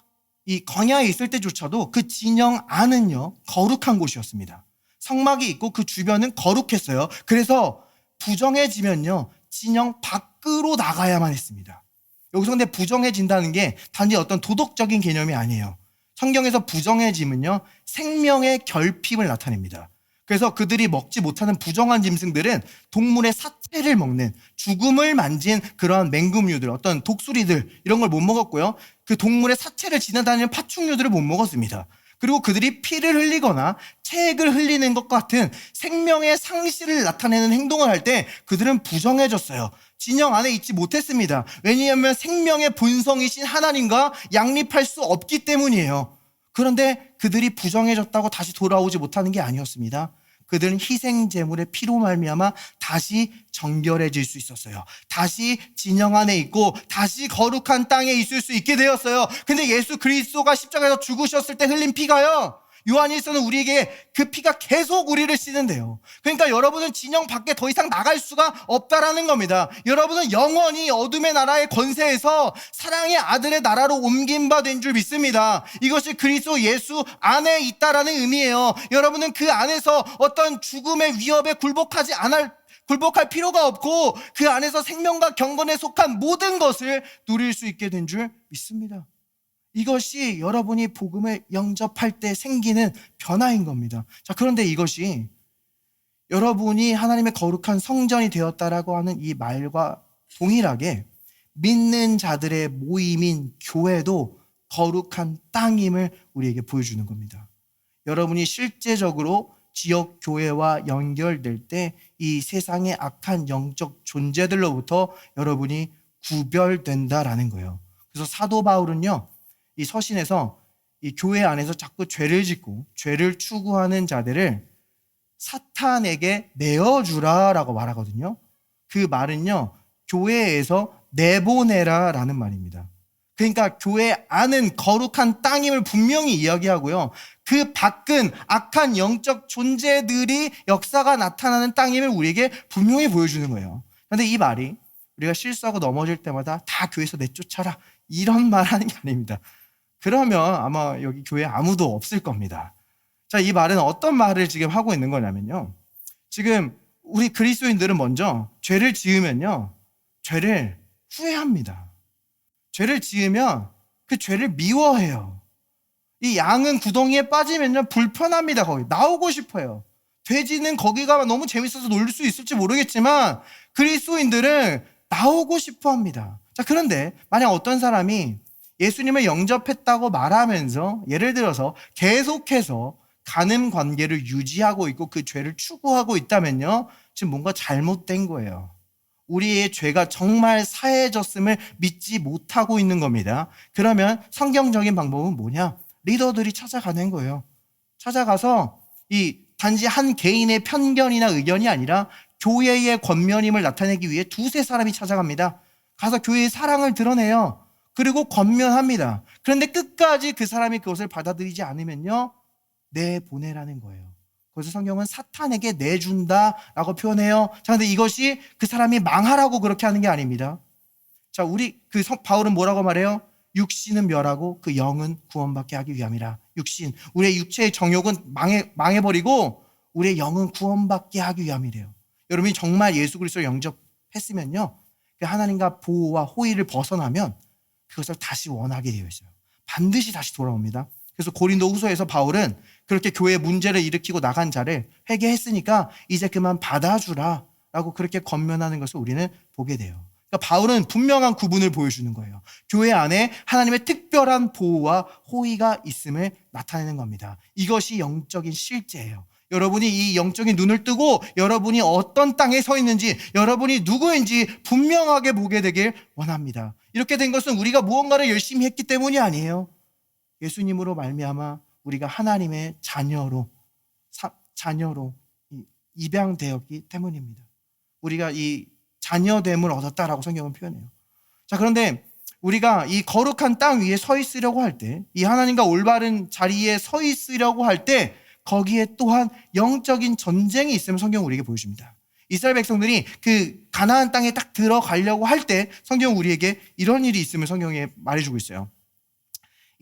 이 광야에 있을 때조차도 그 진영 안은요 거룩한 곳이었습니다. 성막이 있고 그 주변은 거룩했어요. 그래서 부정해지면요 진영 밖으로 나가야만 했습니다. 여기서 근데 부정해진다는 게 단지 어떤 도덕적인 개념이 아니에요. 성경에서 부정해짐은요 생명의 결핍을 나타냅니다. 그래서 그들이 먹지 못하는 부정한 짐승들은 동물의 사체를 먹는, 죽음을 만진 그러한 맹금류들, 어떤 독수리들 이런 걸 못 먹었고요. 그 동물의 사체를 지나다니는 파충류들을 못 먹었습니다. 그리고 그들이 피를 흘리거나 체액을 흘리는 것 같은 생명의 상실을 나타내는 행동을 할 때 그들은 부정해졌어요. 진영 안에 있지 못했습니다. 왜냐하면 생명의 본성이신 하나님과 양립할 수 없기 때문이에요. 그런데 그들이 부정해졌다고 다시 돌아오지 못하는 게 아니었습니다. 그들은 희생 제물의 피로 말미암아 다시 정결해질 수 있었어요. 다시 진영 안에 있고 다시 거룩한 땅에 있을 수 있게 되었어요. 근데 예수 그리스도가 십자가에서 죽으셨을 때 흘린 피가요 요한일서는 우리에게 그 피가 계속 우리를 씻는데요. 그러니까 여러분은 진영 밖에 더 이상 나갈 수가 없다라는 겁니다. 여러분은 영원히 어둠의 나라의 권세에서 사랑의 아들의 나라로 옮긴 바 된 줄 믿습니다. 이것이 그리스도 예수 안에 있다라는 의미예요. 여러분은 그 안에서 어떤 죽음의 위협에 굴복할 필요가 없고 그 안에서 생명과 경건에 속한 모든 것을 누릴 수 있게 된 줄 믿습니다. 이것이 여러분이 복음을 영접할 때 생기는 변화인 겁니다. 자, 그런데 이것이 여러분이 하나님의 거룩한 성전이 되었다라고 하는 이 말과 동일하게 믿는 자들의 모임인 교회도 거룩한 땅임을 우리에게 보여주는 겁니다. 여러분이 실제적으로 지역 교회와 연결될 때 이 세상의 악한 영적 존재들로부터 여러분이 구별된다라는 거예요. 그래서 사도 바울은요, 이 서신에서 이 교회 안에서 자꾸 죄를 짓고 죄를 추구하는 자들을 사탄에게 내어주라라고 말하거든요. 그 말은요, 교회에서 내보내라라는 말입니다. 그러니까 교회 안은 거룩한 땅임을 분명히 이야기하고요, 그 밖은 악한 영적 존재들이 역사가 나타나는 땅임을 우리에게 분명히 보여주는 거예요. 그런데 이 말이 우리가 실수하고 넘어질 때마다 다 교회에서 내쫓아라 이런 말 하는 게 아닙니다. 그러면 아마 여기 교회에 아무도 없을 겁니다. 자, 이 말은 어떤 말을 지금 하고 있는 거냐면요, 지금 우리 그리스도인들은 먼저 죄를 지으면요, 죄를 후회합니다. 죄를 지으면 그 죄를 미워해요. 이 양은 구덩이에 빠지면요, 불편합니다. 거기 나오고 싶어요. 돼지는 거기가 너무 재밌어서 놀 수 있을지 모르겠지만 그리스도인들은 나오고 싶어 합니다. 자, 그런데 만약 어떤 사람이 예수님을 영접했다고 말하면서 예를 들어서 계속해서 간음 관계를 유지하고 있고 그 죄를 추구하고 있다면요, 지금 뭔가 잘못된 거예요. 우리의 죄가 정말 사해졌음을 믿지 못하고 있는 겁니다. 그러면 성경적인 방법은 뭐냐? 리더들이 찾아가는 거예요. 찾아가서 이 단지 한 개인의 편견이나 의견이 아니라 교회의 권면임을 나타내기 위해 두세 사람이 찾아갑니다. 가서 교회의 사랑을 드러내요. 그리고 권면합니다. 그런데 끝까지 그 사람이 그것을 받아들이지 않으면요, 내보내라는 거예요. 그래서 성경은 사탄에게 내준다라고 표현해요. 자, 근데 이것이 그 사람이 망하라고 그렇게 하는 게 아닙니다. 자, 바울은 뭐라고 말해요? 육신은 멸하고 그 영은 구원받게 하기 위함이라. 육신, 우리의 육체의 정욕은 망해버리고 우리의 영은 구원받게 하기 위함이래요. 여러분이 정말 예수 그리스도를 영접했으면요, 그 하나님과 보호와 호의를 벗어나면 그것을 다시 원하게 되어 있어요. 반드시 다시 돌아옵니다. 그래서 고린도 후서에서 바울은 그렇게 교회에 문제를 일으키고 나간 자를 회개했으니까 이제 그만 받아주라 라고 그렇게 권면하는 것을 우리는 보게 돼요. 그러니까 바울은 분명한 구분을 보여주는 거예요. 교회 안에 하나님의 특별한 보호와 호의가 있음을 나타내는 겁니다. 이것이 영적인 실제예요. 여러분이 이 영적인 눈을 뜨고 여러분이 어떤 땅에 서 있는지, 여러분이 누구인지 분명하게 보게 되길 원합니다. 이렇게 된 것은 우리가 무언가를 열심히 했기 때문이 아니에요. 예수님으로 말미암아 우리가 하나님의 자녀로 입양되었기 때문입니다. 우리가 이 자녀됨을 얻었다라고 성경은 표현해요. 자, 그런데 우리가 이 거룩한 땅 위에 서 있으려고 할 때, 이 하나님과 올바른 자리에 서 있으려고 할 때 거기에 또한 영적인 전쟁이 있음을 성경은 우리에게 보여줍니다. 이스라엘 백성들이 그 가나안 땅에 딱 들어가려고 할 때 성경은 우리에게 이런 일이 있음을 성경에 말해주고 있어요.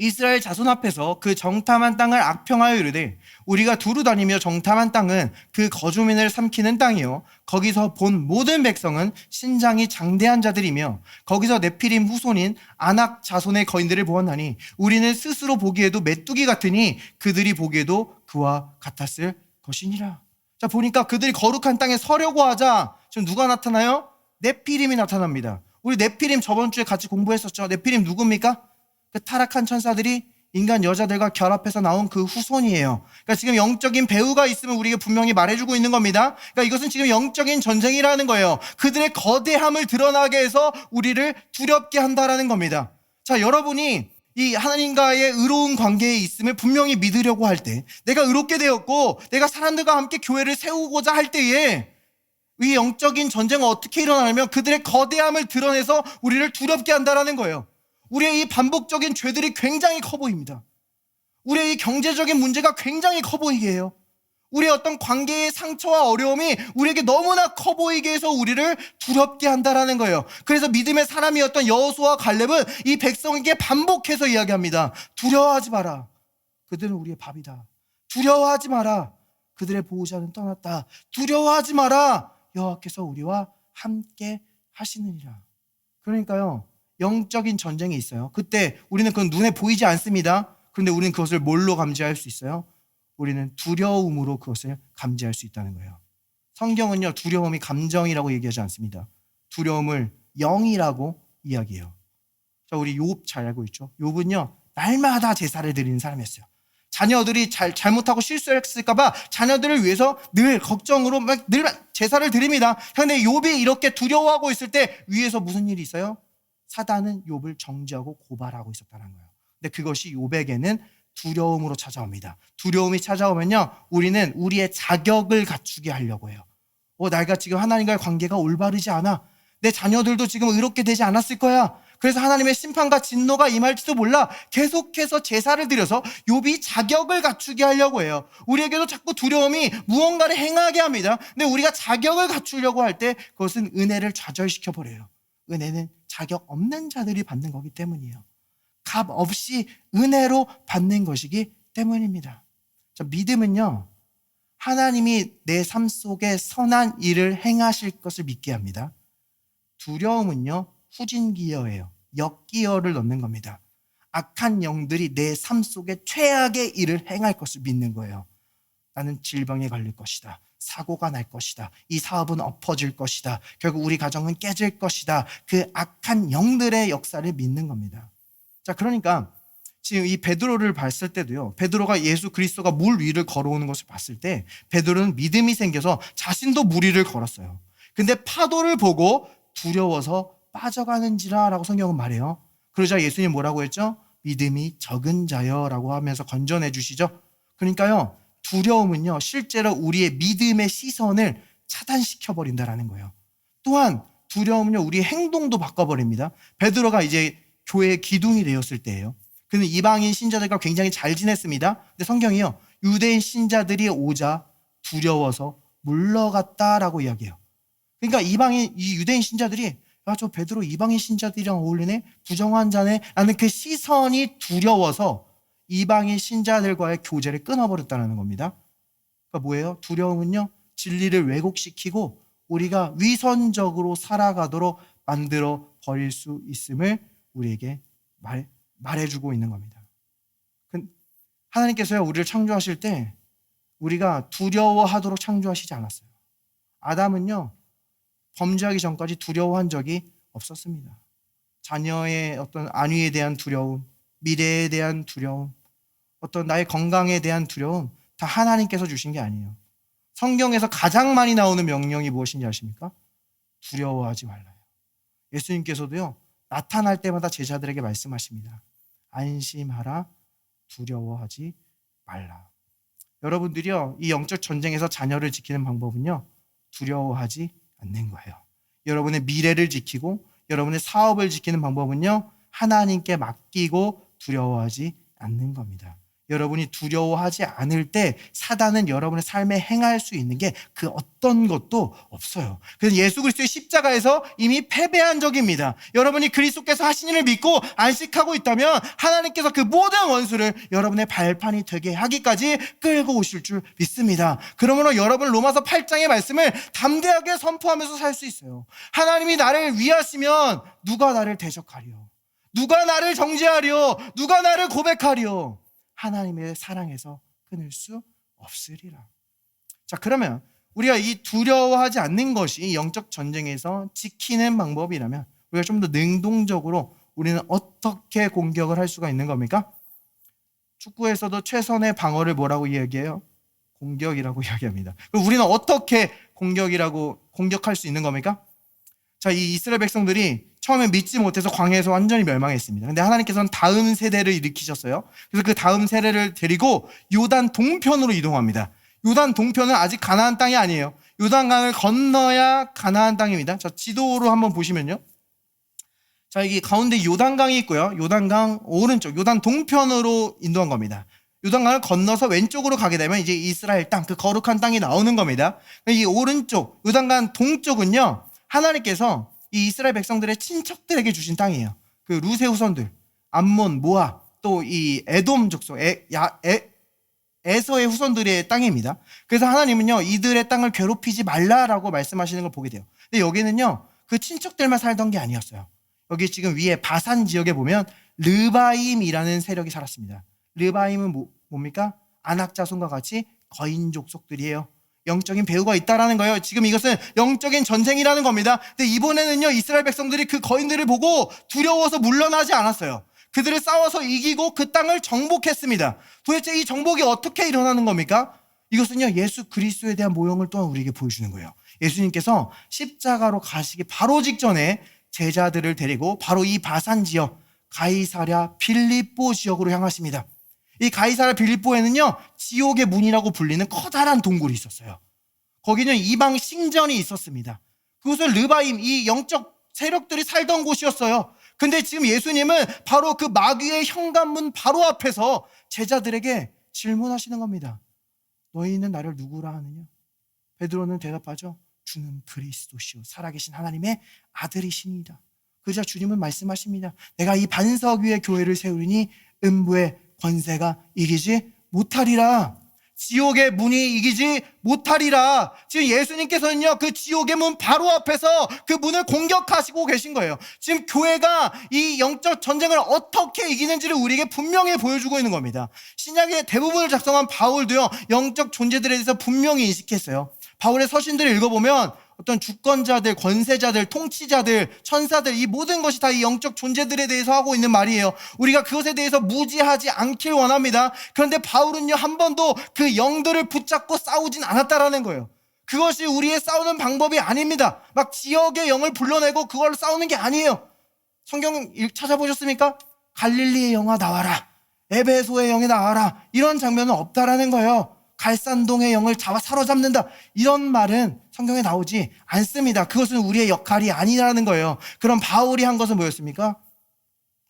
이스라엘 자손 앞에서 그 정탐한 땅을 악평하여 이르되 우리가 두루 다니며 정탐한 땅은 그 거주민을 삼키는 땅이요 거기서 본 모든 백성은 신장이 장대한 자들이며 거기서 네피림 후손인 아낙 자손의 거인들을 보았나니 우리는 스스로 보기에도 메뚜기 같으니 그들이 보기에도 그와 같았을 것이니라. 자, 보니까 그들이 거룩한 땅에 서려고 하자 지금 누가 나타나요? 네피림이 나타납니다. 우리 네피림 저번 주에 같이 공부했었죠. 네피림 누굽니까? 그 타락한 천사들이 인간 여자들과 결합해서 나온 그 후손이에요. 그러니까 지금 영적인 배후가 있으면 우리에게 분명히 말해주고 있는 겁니다. 그러니까 이것은 지금 영적인 전쟁이라는 거예요. 그들의 거대함을 드러나게 해서 우리를 두렵게 한다라는 겁니다. 자, 여러분이 이 하나님과의 의로운 관계에 있음을 분명히 믿으려고 할 때, 내가 의롭게 되었고 내가 사람들과 함께 교회를 세우고자 할 때에 이 영적인 전쟁은 어떻게 일어나냐면 그들의 거대함을 드러내서 우리를 두렵게 한다라는 거예요. 우리의 이 반복적인 죄들이 굉장히 커 보입니다. 우리의 이 경제적인 문제가 굉장히 커 보이게 해요. 우리의 어떤 관계의 상처와 어려움이 우리에게 너무나 커 보이게 해서 우리를 두렵게 한다라는 거예요. 그래서 믿음의 사람이었던 여호수아와 갈렙은 이 백성에게 반복해서 이야기합니다. 두려워하지 마라. 그들은 우리의 밥이다. 두려워하지 마라. 그들의 보호자는 떠났다. 두려워하지 마라. 여호와께서 우리와 함께 하시느니라. 그러니까요, 영적인 전쟁이 있어요. 그때 우리는 그건 눈에 보이지 않습니다. 그런데 우리는 그것을 뭘로 감지할 수 있어요? 우리는 두려움으로 그것을 감지할 수 있다는 거예요. 성경은요, 두려움이 감정이라고 얘기하지 않습니다. 두려움을 영이라고 이야기해요. 자, 우리 욥 잘 알고 있죠? 욥은요, 날마다 제사를 드리는 사람이었어요. 자녀들이 잘못하고 실수했을까봐 자녀들을 위해서 늘 걱정으로 늘 제사를 드립니다. 그런데 욥이 이렇게 두려워하고 있을 때 위에서 무슨 일이 있어요? 사단은 욥을 정죄하고 고발하고 있었다는 거예요. 근데 그것이 욥에게는 두려움으로 찾아옵니다. 두려움이 찾아오면요, 우리는 우리의 자격을 갖추게 하려고 해요. 내가 지금 하나님과의 관계가 올바르지 않아. 내 자녀들도 지금 의롭게 되지 않았을 거야. 그래서 하나님의 심판과 진노가 임할지도 몰라. 계속해서 제사를 드려서 욥이 자격을 갖추게 하려고 해요. 우리에게도 자꾸 두려움이 무언가를 행하게 합니다. 근데 우리가 자격을 갖추려고 할 때 그것은 은혜를 좌절시켜 버려요. 은혜는 자격 없는 자들이 받는 거기 때문이에요. 값 없이 은혜로 받는 것이기 때문입니다. 자, 믿음은요, 하나님이 내 삶 속에 선한 일을 행하실 것을 믿게 합니다. 두려움은요, 후진기어예요. 역기어를 넣는 겁니다. 악한 영들이 내 삶 속에 최악의 일을 행할 것을 믿는 거예요. 나는 질병에 걸릴 것이다. 사고가 날 것이다. 이 사업은 엎어질 것이다. 결국 우리 가정은 깨질 것이다. 그 악한 영들의 역사를 믿는 겁니다. 자, 그러니까 지금 이 베드로를 봤을 때도요, 베드로가 예수 그리스도가 물 위를 걸어오는 것을 봤을 때 베드로는 믿음이 생겨서 자신도 물 위를 걸었어요. 근데 파도를 보고 두려워서 빠져가는지라 라고 성경은 말해요. 그러자 예수님 뭐라고 했죠? 믿음이 적은 자여라고 하면서 건전해 주시죠. 그러니까요, 두려움은요, 실제로 우리의 믿음의 시선을 차단시켜버린다라는 거예요. 또한 두려움은요, 우리의 행동도 바꿔버립니다. 베드로가 이제 교회의 기둥이 되었을 때예요. 그는 이방인 신자들과 굉장히 잘 지냈습니다. 근데 성경이요, 유대인 신자들이 오자 두려워서 물러갔다라고 이야기해요. 그러니까 이 유대인 신자들이, 야, 저 베드로 이방인 신자들이랑 어울리네? 부정한 자네? 라는 그 시선이 두려워서 이방인 신자들과의 교제를 끊어버렸다는 겁니다. 그러니까 뭐예요? 두려움은요, 진리를 왜곡시키고 우리가 위선적으로 살아가도록 만들어 버릴 수 있음을 우리에게 말해주고 있는 겁니다. 하나님께서요, 우리를 창조하실 때 우리가 두려워하도록 창조하시지 않았어요. 아담은요, 범죄하기 전까지 두려워한 적이 없었습니다. 자녀의 어떤 안위에 대한 두려움, 미래에 대한 두려움, 어떤 나의 건강에 대한 두려움, 다 하나님께서 주신 게 아니에요. 성경에서 가장 많이 나오는 명령이 무엇인지 아십니까? 두려워하지 말라요. 예수님께서도요, 나타날 때마다 제자들에게 말씀하십니다. 안심하라, 두려워하지 말라. 여러분들이요, 이 영적 전쟁에서 자녀를 지키는 방법은요, 두려워하지 않는 거예요. 여러분의 미래를 지키고 여러분의 사업을 지키는 방법은요, 하나님께 맡기고 두려워하지 않는 겁니다. 여러분이 두려워하지 않을 때 사단은 여러분의 삶에 행할 수 있는 게 그 어떤 것도 없어요. 그래서 예수 그리스도의 십자가에서 이미 패배한 적입니다. 여러분이 그리스도께서 하신 일을 믿고 안식하고 있다면 하나님께서 그 모든 원수를 여러분의 발판이 되게 하기까지 끌고 오실 줄 믿습니다. 그러므로 여러분 로마서 8장의 말씀을 담대하게 선포하면서 살 수 있어요. 하나님이 나를 위하시면 누가 나를 대적하리요? 누가 나를 정죄하리요? 누가 나를 고백하리요? 하나님의 사랑에서 끊을 수 없으리라. 자, 그러면 우리가 이 두려워하지 않는 것이 영적 전쟁에서 지키는 방법이라면 우리가 좀 더 능동적으로 우리는 어떻게 공격을 할 수가 있는 겁니까? 축구에서도 최선의 방어를 뭐라고 이야기해요? 공격이라고 이야기합니다. 그럼 우리는 어떻게 공격할 수 있는 겁니까? 자, 이 이스라엘 백성들이 처음에 믿지 못해서 광야에서 완전히 멸망했습니다. 근데 하나님께서는 다음 세대를 일으키셨어요. 그래서 그 다음 세대를 데리고 요단 동편으로 이동합니다. 요단 동편은 아직 가나안 땅이 아니에요. 요단강을 건너야 가나안 땅입니다. 자, 지도로 한번 보시면요. 자, 여기 가운데 요단강이 있고요. 요단강 오른쪽, 요단 동편으로 인도한 겁니다. 요단강을 건너서 왼쪽으로 가게 되면 이제 이스라엘 땅, 그 거룩한 땅이 나오는 겁니다. 이 오른쪽, 요단강 동쪽은요, 하나님께서 이 이스라엘 백성들의 친척들에게 주신 땅이에요. 그 룻의 후손들, 암몬, 모압, 또 이 에돔 족속, 에서의 후손들의 땅입니다. 그래서 하나님은요, 이들의 땅을 괴롭히지 말라라고 말씀하시는 걸 보게 돼요. 근데 여기는요, 그 친척들만 살던 게 아니었어요. 여기 지금 위에 바산 지역에 보면 르바임이라는 세력이 살았습니다. 르바임은 뭡니까? 아낙 자손과 같이 거인 족속들이에요. 영적인 배후가 있다라는 거예요. 지금 이것은 영적인 전쟁이라는 겁니다. 근데 이번에는요, 이스라엘 백성들이 그 거인들을 보고 두려워서 물러나지 않았어요. 그들을 싸워서 이기고 그 땅을 정복했습니다. 도대체 이 정복이 어떻게 일어나는 겁니까? 이것은요, 예수 그리스도에 대한 모형을 또한 우리에게 보여주는 거예요. 예수님께서 십자가로 가시기 바로 직전에 제자들을 데리고 바로 이 바산 지역 가이사랴 빌립보 지역으로 향하십니다. 이 가이사랴 빌립보에는요, 지옥의 문이라고 불리는 커다란 동굴이 있었어요. 거기는 이방 신전이 있었습니다. 그곳은 르바임, 이 영적 세력들이 살던 곳이었어요. 근데 지금 예수님은 바로 그 마귀의 현관문 바로 앞에서 제자들에게 질문하시는 겁니다. 너희는 나를 누구라 하느냐? 베드로는 대답하죠. 주는 그리스도시요 살아계신 하나님의 아들이시니이다. 그러자 주님은 말씀하십니다. 내가 이 반석 위에 교회를 세우리니 음부의 권세가 이기지 못하리라. 지옥의 문이 이기지 못하리라. 지금 예수님께서는요, 그 지옥의 문 바로 앞에서 그 문을 공격하시고 계신 거예요. 지금 교회가 이 영적 전쟁을 어떻게 이기는지를 우리에게 분명히 보여주고 있는 겁니다. 신약의 대부분을 작성한 바울도요, 영적 존재들에 대해서 분명히 인식했어요. 바울의 서신들을 읽어보면 어떤 주권자들, 권세자들, 통치자들, 천사들, 이 모든 것이 다 이 영적 존재들에 대해서 하고 있는 말이에요. 우리가 그것에 대해서 무지하지 않길 원합니다. 그런데 바울은요, 한 번도 그 영들을 붙잡고 싸우진 않았다라는 거예요. 그것이 우리의 싸우는 방법이 아닙니다. 막 지역의 영을 불러내고 그걸 싸우는 게 아니에요. 성경 찾아보셨습니까? 갈릴리의 영아 나와라, 에베소의 영이 나와라, 이런 장면은 없다라는 거예요. 갈산동의 영을 잡아 사로잡는다, 이런 말은 성경에 나오지 않습니다. 그것은 우리의 역할이 아니라는 거예요. 그럼 바울이 한 것은 뭐였습니까?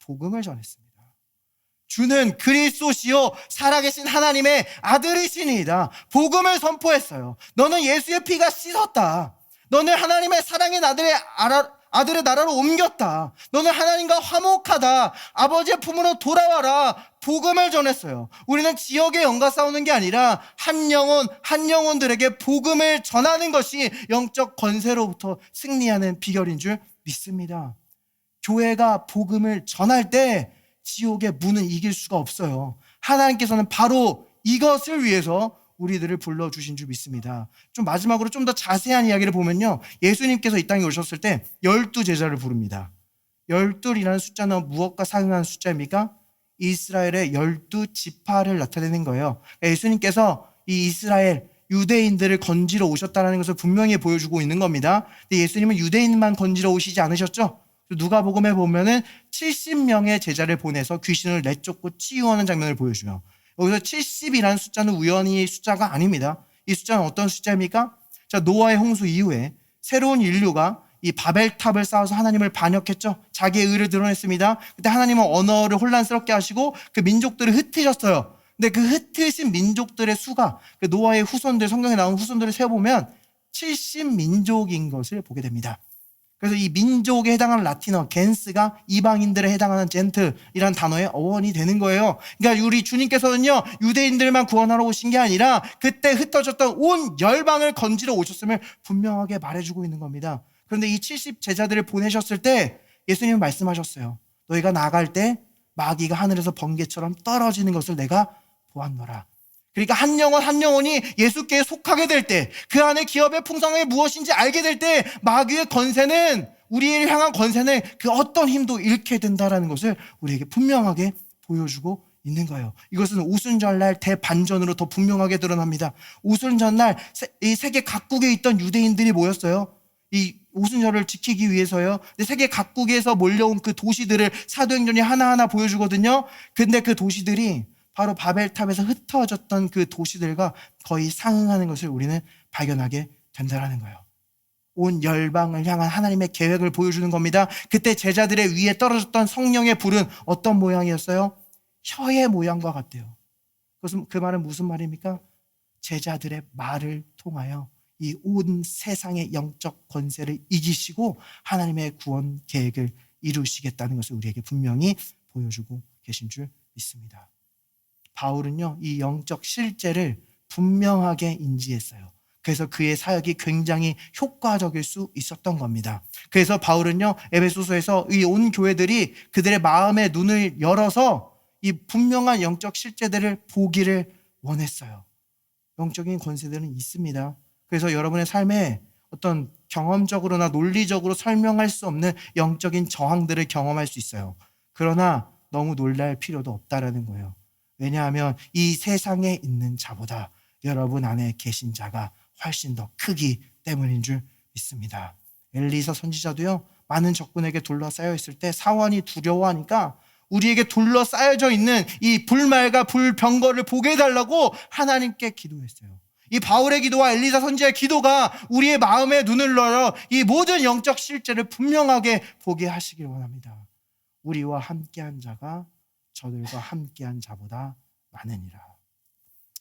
복음을 전했습니다. 주는 그리스도시요 살아계신 하나님의 아들이시니이다. 복음을 선포했어요. 너는 예수의 피가 씻었다. 너는 하나님의 사랑의 아들의 나라로 옮겼다. 너는 하나님과 화목하다. 아버지의 품으로 돌아와라. 복음을 전했어요. 우리는 지역의 영과 싸우는 게 아니라 한 영혼들에게 복음을 전하는 것이 영적 권세로부터 승리하는 비결인 줄 믿습니다. 교회가 복음을 전할 때 지옥의 문은 이길 수가 없어요. 하나님께서는 바로 이것을 위해서 우리들을 불러주신 줄 믿습니다. 좀 마지막으로 좀 더 자세한 이야기를 보면요, 예수님께서 이 땅에 오셨을 때 12제자를 부릅니다. 12이라는 숫자는 무엇과 상응하는 숫자입니까? 이스라엘의 12지파를 나타내는 거예요. 예수님께서 이 이스라엘 유대인들을 건지러 오셨다는 것을 분명히 보여주고 있는 겁니다. 근데 예수님은 유대인만 건지러 오시지 않으셨죠? 누가복음에 보면은 70명의 제자를 보내서 귀신을 내쫓고 치유하는 장면을 보여줘요. 여기서 70이라는 숫자는 우연히 숫자가 아닙니다. 이 숫자는 어떤 숫자입니까? 자, 노아의 홍수 이후에 새로운 인류가 이 바벨탑을 쌓아서 하나님을 반역했죠. 자기의 의를 드러냈습니다. 그때 하나님은 언어를 혼란스럽게 하시고 그 민족들을 흩으셨어요. 근데 그 흩으신 민족들의 수가 그 노아의 후손들, 성경에 나온 후손들을 세어보면 70민족인 것을 보게 됩니다. 그래서 이 민족에 해당하는 라틴어 겐스가 이방인들에 해당하는 젠틀이라는 단어의 어원이 되는 거예요. 그러니까 우리 주님께서는요, 유대인들만 구원하러 오신 게 아니라 그때 흩어졌던 온 열방을 건지러 오셨음을 분명하게 말해주고 있는 겁니다. 그런데 이 70 제자들을 보내셨을 때 예수님은 말씀하셨어요. 너희가 나갈 때 마귀가 하늘에서 번개처럼 떨어지는 것을 내가 보았노라. 그러니까 한 영혼이 예수께 속하게 될 때, 그 안에 기업의 풍성함이 무엇인지 알게 될 때 마귀의 권세는, 우리를 향한 권세는 그 어떤 힘도 잃게 된다는 것을 우리에게 분명하게 보여주고 있는 거예요. 이것은 오순절날 대반전으로 더 분명하게 드러납니다. 오순절날 이 세계 각국에 있던 유대인들이 모였어요. 이 오순절을 지키기 위해서요. 근데 세계 각국에서 몰려온 그 도시들을 사도행전이 하나하나 보여주거든요. 근데 그 도시들이 바로 바벨탑에서 흩어졌던 그 도시들과 거의 상응하는 것을 우리는 발견하게 된다는 거예요. 온 열방을 향한 하나님의 계획을 보여주는 겁니다. 그때 제자들의 위에 떨어졌던 성령의 불은 어떤 모양이었어요? 혀의 모양과 같대요. 그 말은 무슨 말입니까? 제자들의 말을 통하여 이 온 세상의 영적 권세를 이기시고 하나님의 구원 계획을 이루시겠다는 것을 우리에게 분명히 보여주고 계신 줄 믿습니다. 바울은요, 이 영적 실제를 분명하게 인지했어요. 그래서 그의 사역이 굉장히 효과적일 수 있었던 겁니다. 그래서 바울은요, 에베소서에서 이 온 교회들이 그들의 마음의 눈을 열어서 이 분명한 영적 실제들을 보기를 원했어요. 영적인 권세들은 있습니다. 그래서 여러분의 삶에 어떤 경험적으로나 논리적으로 설명할 수 없는 영적인 저항들을 경험할 수 있어요. 그러나 너무 놀랄 필요도 없다라는 거예요. 왜냐하면 이 세상에 있는 자보다 여러분 안에 계신 자가 훨씬 더 크기 때문인 줄 믿습니다. 엘리사 선지자도요, 많은 적군에게 둘러싸여 있을 때 사원이 두려워하니까 우리에게 둘러싸여져 있는 이 불말과 불병거를 보게 해달라고 하나님께 기도했어요. 이 바울의 기도와 엘리사 선지자의 기도가 우리의 마음의 눈을 열어 이 모든 영적 실제를 분명하게 보게 하시길 원합니다. 우리와 함께한 자가 저들과 함께한 자보다 많으니라.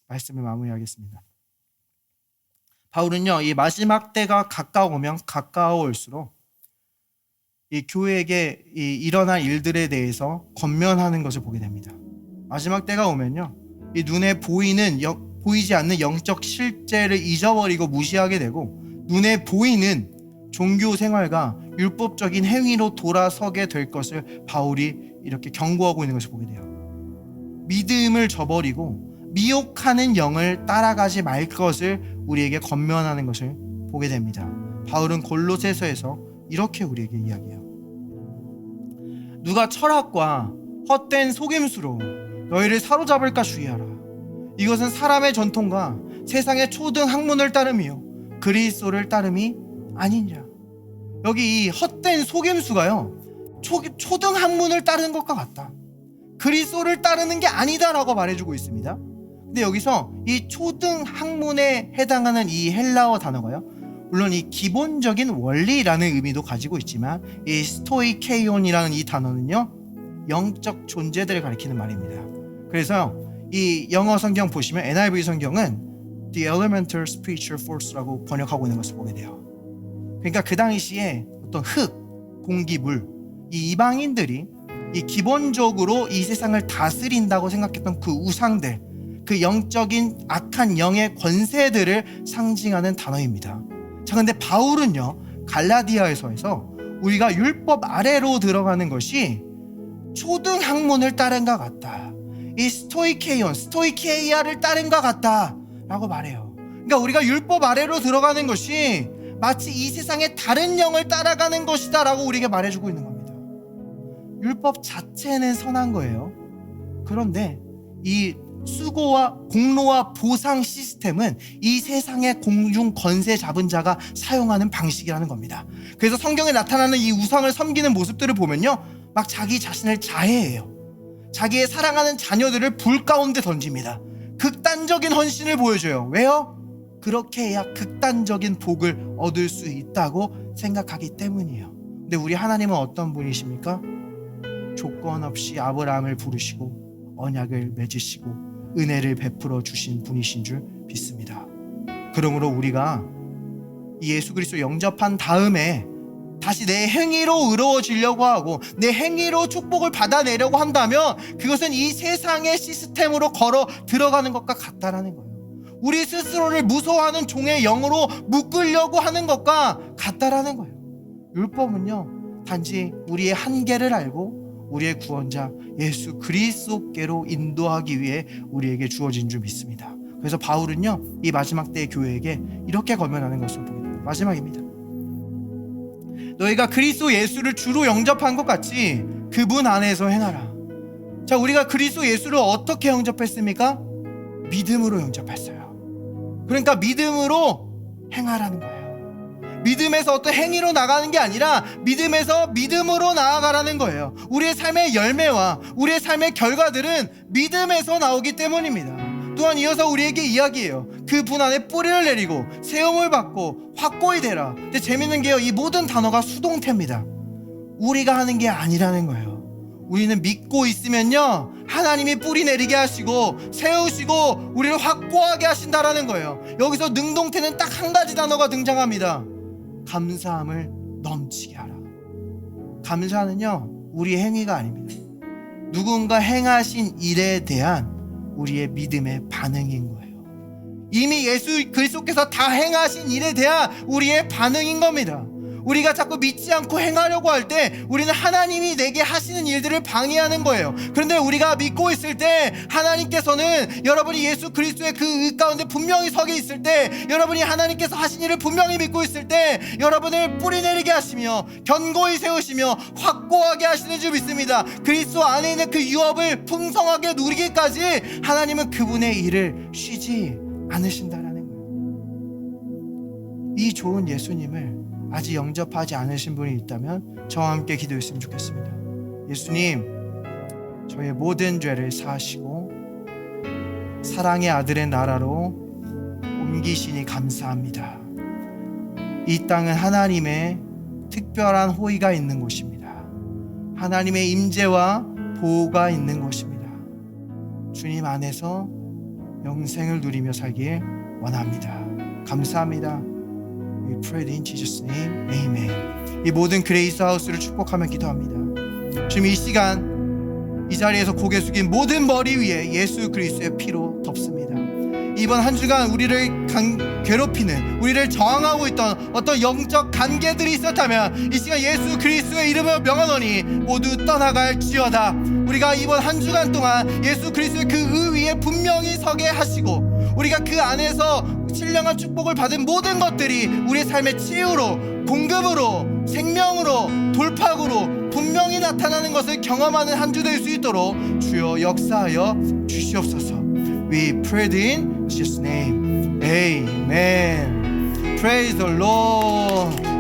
말씀을 마무리하겠습니다. 바울은요, 이 마지막 때가 가까우면 가까워올수록 이 교회에게 일어날 일들에 대해서 권면하는 것을 보게 됩니다. 마지막 때가 오면요, 이 눈에 보이지 않는 영적 실제를 잊어버리고 무시하게 되고 눈에 보이는 종교 생활과 율법적인 행위로 돌아서게 될 것을 바울이 이렇게 경고하고 있는 것을 보게 돼요. 믿음을 저버리고 미혹하는 영을 따라가지 말 것을 우리에게 권면하는 것을 보게 됩니다. 바울은 골로새서에서 이렇게 우리에게 이야기해요. 누가 철학과 헛된 속임수로 너희를 사로잡을까 주의하라. 이것은 사람의 전통과 세상의 초등 학문을 따름이요 그리스도를 따름이 아니냐. 여기 이 헛된 속임수가요, 초등 학문을 따르는 것과 같다. 그리스도를 따르는 게 아니다라고 말해주고 있습니다. 근데 여기서 이 초등 학문에 해당하는 이 헬라어 단어가요, 물론 이 기본적인 원리라는 의미도 가지고 있지만 이 스토이케이온이라는 이 단어는요, 영적 존재들을 가리키는 말입니다. 그래서 이 영어 성경 보시면 NIV 성경은 The Elemental Spiritual Force라고 번역하고 있는 것을 보게 돼요. 그러니까 그 당시에 어떤 흙, 공기, 물, 이 이방인들이 이 기본적으로 이 세상을 다스린다고 생각했던 그 우상들, 그 영적인 악한 영의 권세들을 상징하는 단어입니다. 자, 근데 바울은요, 갈라디아에서에서 우리가 율법 아래로 들어가는 것이 초등 학문을 따른 것 같다, 이 스토이케이아를 따른 것 같다 라고 말해요. 그러니까 우리가 율법 아래로 들어가는 것이 마치 이 세상의 다른 영을 따라가는 것이다 라고 우리에게 말해주고 있는 겁니다. 율법 자체는 선한 거예요. 그런데 이 수고와 공로와 보상 시스템은 이 세상의 공중 권세 잡은 자가 사용하는 방식이라는 겁니다. 그래서 성경에 나타나는 이 우상을 섬기는 모습들을 보면요, 막 자기 자신을 자해해요. 자기의 사랑하는 자녀들을 불 가운데 던집니다. 극단적인 헌신을 보여줘요. 왜요? 그렇게 해야 극단적인 복을 얻을 수 있다고 생각하기 때문이에요. 근데 우리 하나님은 어떤 분이십니까? 조건 없이 아브라함을 부르시고 언약을 맺으시고 은혜를 베풀어 주신 분이신 줄 믿습니다. 그러므로 우리가 이 예수 그리스도 영접한 다음에 다시 내 행위로 의로워지려고 하고 내 행위로 축복을 받아내려고 한다면 그것은 이 세상의 시스템으로 걸어 들어가는 것과 같다라는 거예요. 우리 스스로를 무서워하는 종의 영으로 묶으려고 하는 것과 같다라는 거예요. 율법은요, 단지 우리의 한계를 알고 우리의 구원자 예수 그리스도께로 인도하기 위해 우리에게 주어진 줄 믿습니다. 그래서 바울은요, 이 마지막 때의 교회에게 이렇게 권면하는 것을 보게 됩니다. 마지막입니다. 너희가 그리스도 예수를 주로 영접한 것 같이 그분 안에서 행하라. 자, 우리가 그리스도 예수를 어떻게 영접했습니까? 믿음으로 영접했어요. 그러니까 믿음으로 행하라는 거예요. 믿음에서 어떤 행위로 나가는 게 아니라 믿음에서 믿음으로 나아가라는 거예요. 우리의 삶의 열매와 우리의 삶의 결과들은 믿음에서 나오기 때문입니다. 또한 이어서 우리에게 이야기해요. 그분 안에 뿌리를 내리고 세움을 받고 확고히 되라. 근데 재밌는 게요, 이 모든 단어가 수동태입니다. 우리가 하는 게 아니라는 거예요. 우리는 믿고 있으면요, 하나님이 뿌리 내리게 하시고 세우시고 우리를 확고하게 하신다라는 거예요. 여기서 능동태는 딱 한 가지 단어가 등장합니다. 감사함을 넘치게 하라. 감사는요, 우리의 행위가 아닙니다. 누군가 행하신 일에 대한 우리의 믿음의 반응인 거예요. 이미 예수 그리스도께서 다 행하신 일에 대한 우리의 반응인 겁니다. 우리가 자꾸 믿지 않고 행하려고 할 때 우리는 하나님이 내게 하시는 일들을 방해하는 거예요. 그런데 우리가 믿고 있을 때 하나님께서는 여러분이 예수 그리스도의 그 의 가운데 분명히 서게 있을 때, 여러분이 하나님께서 하신 일을 분명히 믿고 있을 때 여러분을 뿌리내리게 하시며 견고히 세우시며 확고하게 하시는 줄 믿습니다. 그리스도 안에 있는 그 유업을 풍성하게 누리기까지 하나님은 그분의 일을 쉬지 않으신다라는 거예요. 이 좋은 예수님을 아직 영접하지 않으신 분이 있다면 저와 함께 기도했으면 좋겠습니다. 예수님, 저의 모든 죄를 사하시고 사랑의 아들의 나라로 옮기시니 감사합니다. 이 땅은 하나님의 특별한 호의가 있는 곳입니다. 하나님의 임재와 보호가 있는 곳입니다. 주님 안에서 영생을 누리며 살길 원합니다. 감사합니다. We pray in Jesus' name. Amen. 이 모든 그레이스 하우스를 축복하며 기도합니다. 지금 이 시간 이 자리에서 고개 숙인 모든 머리 위에 예수 그리스도의 피로 덮습니다. 이번 한 주간 우리를 괴롭히는, 우리를 저항하고 있던 어떤 영적 관계들이 있었다면 이 시간 예수 그리스도의 이름을 명하노니 모두 떠나갈지어다. 우리가 이번 한 주간 동안 예수 그리스도의 그 의 위에 분명히 서게 하시고 우리가 그 안에서 신령한 축복을 받은 모든 것들이 우리의 삶의 치유로, 공급으로, 생명으로, 돌파구로 분명히 나타나는 것을 경험하는 한 주 될 수 있도록 주여 역사하여 주시옵소서. We prayed in Jesus' name. Amen. Praise the Lord.